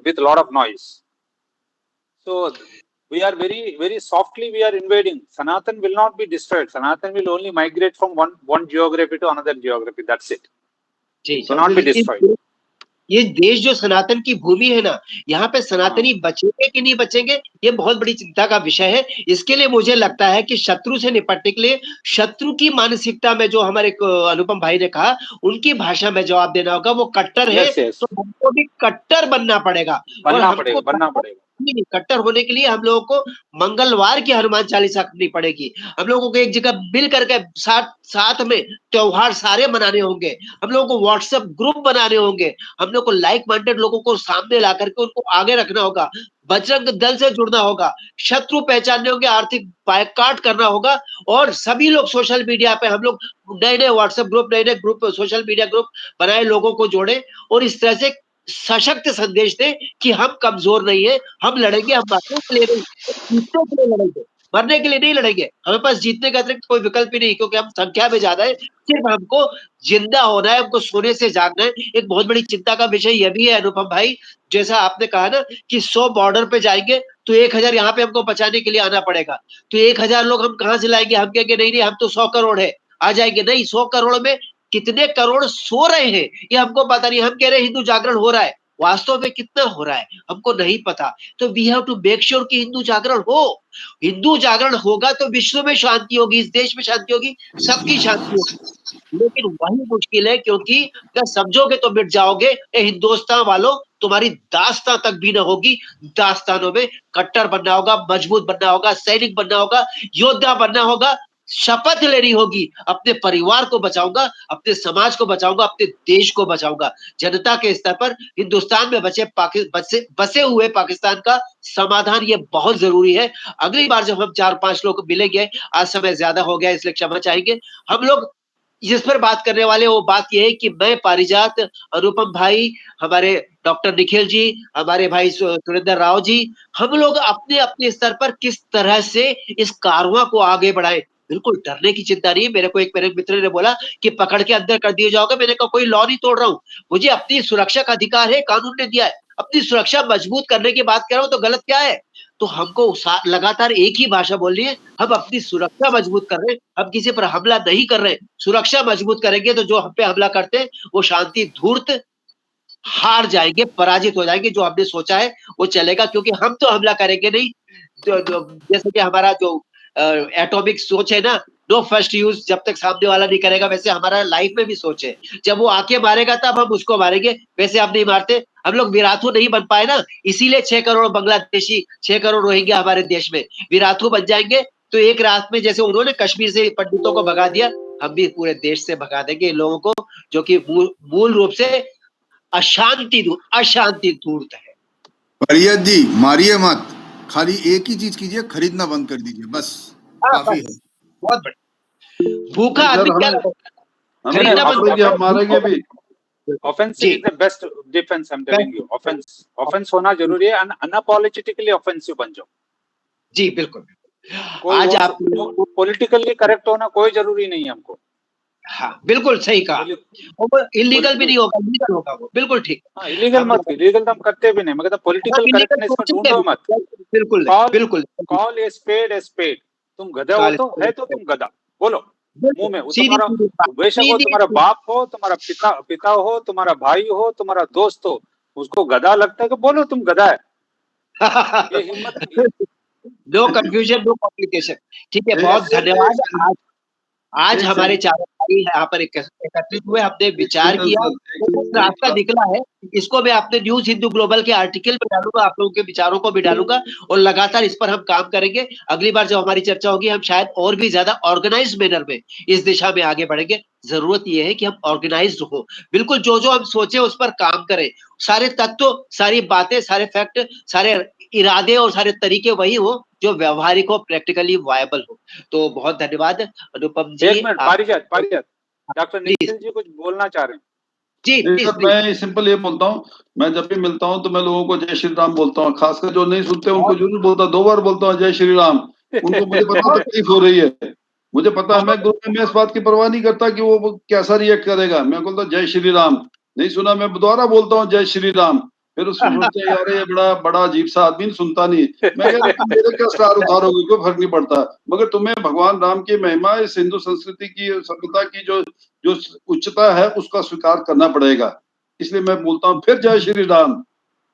with lot of noise. So we are very softly we are invading. Sanatan will not be destroyed. Sanatan will only migrate from one geography to another geography. That's it. जी It will not be destroyed. ये देश जो सनातन की भूमि है ना, यहाँ पे सनातनी बचेंगे कि नहीं बचेंगे, ये बहुत बड़ी चिंता का विषय है। इसके लिए मुझे लगता है कि शत्रु से निपटने के लिए शत्रु की मानसिकता में, जो हमारे अनुपम भाई ने कहा, उनकी भाषा में जवाब देना होगा। वो कट्टर है, तो हमको भी कट्टर बनना पड़ेगा। बनना पड़ेगा। नहीं, कट्टर होने के लिए हम लोगों को मंगलवार की हनुमान चालीसा करनी पड़ेगी। हम लोगों को एक जगह मिल करके साथ में त्योहार सारे मनाने होंगे। हम लोगों को व्हाट्सएप ग्रुप बनाने होंगे। हम लोग को लाइक माइंडेड लोगों को सामने ला करके उनको आगे रखना होगा। बजरंग दल से जुड़ना होगा, शत्रु पहचानने होंगे, आर्थिक बायकॉट करना होगा। और सभी लोग सोशल मीडिया पे, हम लोग नए व्हाट्सएप ग्रुप, नए ग्रुप, सोशल मीडिया ग्रुप बनाए, लोगों को जोड़े और इस तरह से सशक्त संदेश दे कि हम कमजोर नहीं है, हम लड़ेंगे, हम मरने के लिए नहीं, जीतने के लिए लड़ेंगे, मरने के लिए नहीं लड़ेंगे। हमें पास जीतने का अतिरिक्त कोई विकल्प ही नहीं, क्योंकि हम संख्या में ज्यादा है। सिर्फ हमको जिंदा होना है, हमको सोने से जागना है। एक बहुत बड़ी चिंता का विषय यह भी है अनुपम भाई, जैसा आपने कहा ना कि 100 बॉर्डर पे जाएंगे तो 1000 यहाँ पे हमको बचाने के लिए आना पड़ेगा। तो 1000 लोग हम कहाँ से लाएंगे? हम कहेंगे नहीं, हम तो 100 करोड़ है, आ जाएंगे। नहीं, 100 करोड़ में कितने करोड़ सो रहे हैं ये हमको पता नहीं। हम कह रहे हैं हिंदू जागरण हो रहा है, वास्तव में कितना हो रहा है हमको नहीं पता। तो we have to make sure कि हिंदू जागरण हो। हिंदू जागरण होगा तो विश्व में शांति होगी, इस देश में शांति होगी, सबकी शांति होगी। लेकिन वही मुश्किल है, क्योंकि अगर समझोगे तो मिट जाओगे। हिंदुस्तान वालों, तुम्हारी दास्तां तक भी न होगी। दास्तानों में कट्टर बनना होगा, मजबूत बनना होगा, सैनिक बनना होगा, योद्धा बनना होगा। शपथ लेनी होगी, अपने परिवार को बचाऊंगा, अपने समाज को बचाऊंगा, अपने देश को बचाऊंगा। जनता के स्तर पर हिंदुस्तान में बसे हुए पाकिस्तान का समाधान ये बहुत जरूरी है। अगली बार जब हम 4-5 लोग मिलेंगे, आज समय ज्यादा हो गया इसलिए क्षमा चाहेंगे, हम लोग जिस पर बात करने वाले, वो बात ये है कि मैं, पारिजात, अनुपम भाई, हमारे डॉक्टर निखिल जी, हमारे भाई सुरेंद्र राव जी, हम लोग अपने अपने स्तर पर किस तरह से इस कारवां को आगे बढ़ाएं। बिल्कुल डरने की चिंता नहीं। मेरे को एक मेरे मित्र ने बोला कि पकड़ के अंदर कर दिए जाओगे। मैंने कहा कोई लॉ नहीं तोड़ रहा हूँ, मुझे अपनी सुरक्षा का अधिकार है, कानून ने दिया है। अपनी सुरक्षा मजबूत करने की बात कर रहा हूँ, तो गलत क्या है? तो हमको लगातार एक ही भाषा बोलनी है। हम अपनी सुरक्षा मजबूत कर रहे हैं, हम किसी पर हमला नहीं कर रहे। सुरक्षा मजबूत करेंगे तो जो हम पे हमला करते हैं वो शांति धूर्त हार जाएंगे, पराजित हो जाएंगे। जो हमने सोचा है वो चलेगा, क्योंकि हम तो हमला करेंगे नहीं। जैसे कि हमारा जो एटॉमिक सोच है ना, नो फर्स्ट यूज, जब तक सामने वाला नहीं करेगा, वैसे हमारा लाइफ में भी सोच है। जब वो आके मारेगा तब हम उसको मारेंगे, वैसे हम नहीं मारते। हम लोग विराथू नहीं बन पाए ना, इसीलिए 6 करोड़ बांग्लादेशी, 6 करोड़ रोहिंग्या हमारे देश में। विराथू बन जाएंगे तो एक रात में, जैसे उन्होंने कश्मीर से पंडितों को भगा दिया, हम भी पूरे देश से भगा देंगे इन लोगों को, जो कि मूल रूप से अशांति दूत है। पारिजात जी, मारिए मत, खाली एक ही चीज कीजिए, खरीदना बंद कर दीजिए, बस काफी है। बहुत बढ़िया। भूखा आदमी क्या खरीदना बंद, हम मारेंगे भी। Offensive is the best defense, I'm telling you. Offense होना जरूरी है। अनअपॉलोजेटिकली ऑफेंसिव बन जाओ। जी बिल्कुल। आज आप पॉलिटिकली करेक्ट होना कोई जरूरी नहीं है हमको। हाँ बिल्कुल सही कहा। इलीगल भी नहीं होगा, लीगल होगा वो, बिल्कुल ठीक। हाँ, इलीगल मत, इलीगल तो हम करते भी नहीं, मगर पॉलिटिकल करेक्टनेस में ढूंढो मत। बिल्कुल बिल्कुल। Call a spade a spade. तुम गधा हो तो है, तो तुम गधा बोलो मुंह में। तुम्हारा बेशक हो, तुम्हारा बाप हो, तुम्हारा पिता हो, तुम्हारा भाई हो, तुम्हारा दोस्त हो, उसको गधा लगता है कि बोलो तुम गधा है। ये हिम्मत नहीं है। No confusion, no complication. ठीक है, बहुत धन्यवाद। आज हमारे चारों भाई यहाँ पर एकत्रित हुए, हमने विचार किया, रास्ता निकला है। इसको मैं अपने न्यूज हिंदू ग्लोबल के आर्टिकल में डालूंगा, आप लोगों के विचारों को भी डालूंगा, और लगातार इस पर हम काम करेंगे। अगली बार जब हमारी चर्चा होगी, हम शायद और भी ज्यादा ऑर्गेनाइज मैनर में इस दिशा में आगे बढ़ेंगे। जरूरत यह है कि हम ऑर्गेनाइज्ड हो, बिल्कुल जो जो हम सोचे उस पर काम करें। सारे तत्व, सारी बातें, सारे फैक्ट, सारे इरादे और सारे तरीके वही हो जो व्यवहारिक हो, प्रैक्टिकली वायबल हो। तो बहुत धन्यवाद अनुपम जी। एक मिनट, पारिजात, डॉक्टर निखिल जी कुछ बोलना चाह रहे हैं। जी नहीं प्लीज सर, मैं सिंपल ये बोलता हूँ, मैं जब भी मिलता हूँ तो मैं लोगों को जय श्री राम बोलता हूँ, खासकर जो नहीं सुनते उनको जरूर बोलता हूँ, 2 बार बोलता हूँ जय श्री राम। उनको मुझे पता तकलीफ हो रही है, मुझे पता है, मैं इस बात की परवाह नहीं करता कि वो कैसा रिएक्ट करेगा। मैं बोलता हूँ जय श्री राम, नहीं सुना मैं दोबारा बोलता हूँ जय श्री राम। फिर उसको सोचते हैं यार ये बड़ा बड़ा अजीब सा आदमी, सुनता नहीं। मैं कह रहा तुम मेरे क्या स्टार उतारोगे, कोई फर्क नहीं पड़ता, मगर तुम्हें भगवान राम की महिमा, इस हिंदू संस्कृति की, सभ्यता की जो जो उच्चता है उसका स्वीकार करना पड़ेगा। इसलिए मैं बोलता हूँ फिर जय श्री राम,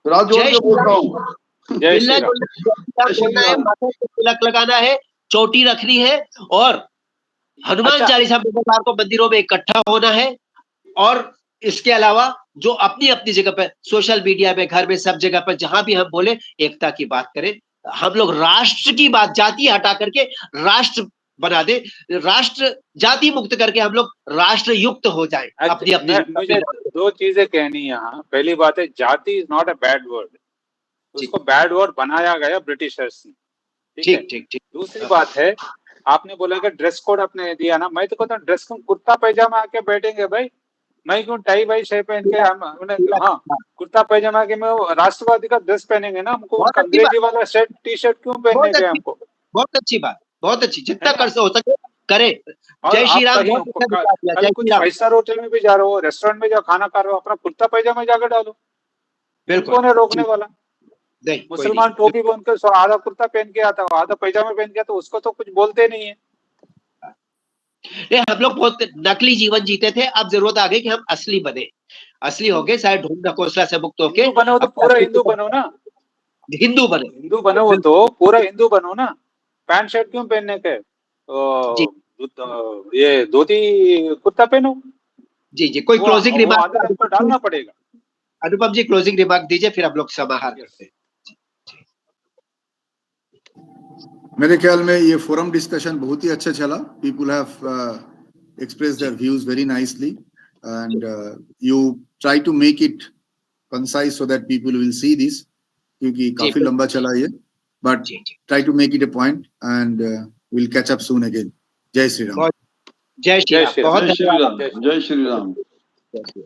फिर हाथ जोड़ जय के श्री बोलता राम। हूँ जय मिलना श्री राम। जुलना जय श्री बोलना है, राम। माथे पे तिलक लगाना है, चोटी रखनी है और हनुमान अच्छा, चालीसा मंगलवार को मंदिरों में इकट्ठा होना है। और इसके अलावा जो अपनी अपनी जगह पर सोशल मीडिया में, घर में, सब जगह पर जहां भी हम बोले एकता की बात करें। हम लोग राष्ट्र की बात, जाति हटा करके राष्ट्र बना दे, राष्ट्र जाति मुक्त करके हम लोग राष्ट्र युक्त हो जाए अपनी अपनी मुझे जगह। 2 चीजें कहनी है यहाँ। पहली बात है, जाति is not a bad word, उसको बैड वर्ड बनाया गया ब्रिटिशर्स ने, ठीक है। ठीक ठीक ठीक। दूसरी बात है, आपने बोला कि ड्रेस कोड आपने दिया ना, मैं तो कहता हूँ ड्रेस कोड कुर्ता पैजामा आके बैठेंगे भाई, मैं क्यों टाई वाई शे पहन के हम हाँ कुर्ता पैजामा के, मैं राष्ट्रवादी का ड्रेस पहनेंगे ना, हमको बहुत अच्छी अंग्रेजी वाला शर्ट टी शर्ट क्यों पहनने बहुत गए अच्छी हमको? बहुत अच्छी बात, बहुत अच्छी, जितना है ना? कर हो सके करे। और जय श्री आप राम, कहीं बहुत अच्छा विचार दिया, कल जय कुछ श्री राम। 5 स्टार होटल में भी जा रहे हो, रेस्टोरेंट में जाओ, खाना खा रहे हो, अपना कुर्ता पैजामा जाकर डालो, बिल्कुल कौन है रोकने जी, वाला? नहीं कोई मुसलमान नहीं। टोपी बन कर आधा कुर्ता पहन के आता है, आधा पैजामा पहन के आता है, उसको तो कुछ बोलते नहीं है। नहीं, हम लोग बहुत नकली जीवन जीते थे, अब जरूरत आ गई कि हम असली बने, असली हो गए, शायद ढूंढ ढकोसला से मुक्त होके हिंदू बनो तो पूरा हिंदू बनो ना, हिंदू बने। हिंदू बनो हो तो पूरा हिंदू बनो ना। पैंट शर्ट क्यों पहनने के? जी ये धोती कुर्ता पहनो, जी जी, कोई क्लोजिंग वो आदत हमको डालना रिमार्क, पड़ेगा। अनुपम जी क्लोजिंग रिमार्क दीजिए, फिर हम लोग समाहार करते हैं। मेरे ख्याल में ये फोरम डिस्कशन बहुत ही अच्छा चला। People have expressed their views very nicely and you try to make it concise so that people will see this, क्योंकि काफी लंबा चला ये, but try to make it a point and we'll catch up soon again. जय श्री राम। जय श्री राम, बहुत जय श्री धन्यवाद। राम, जय श्री राम। जय श्री राम।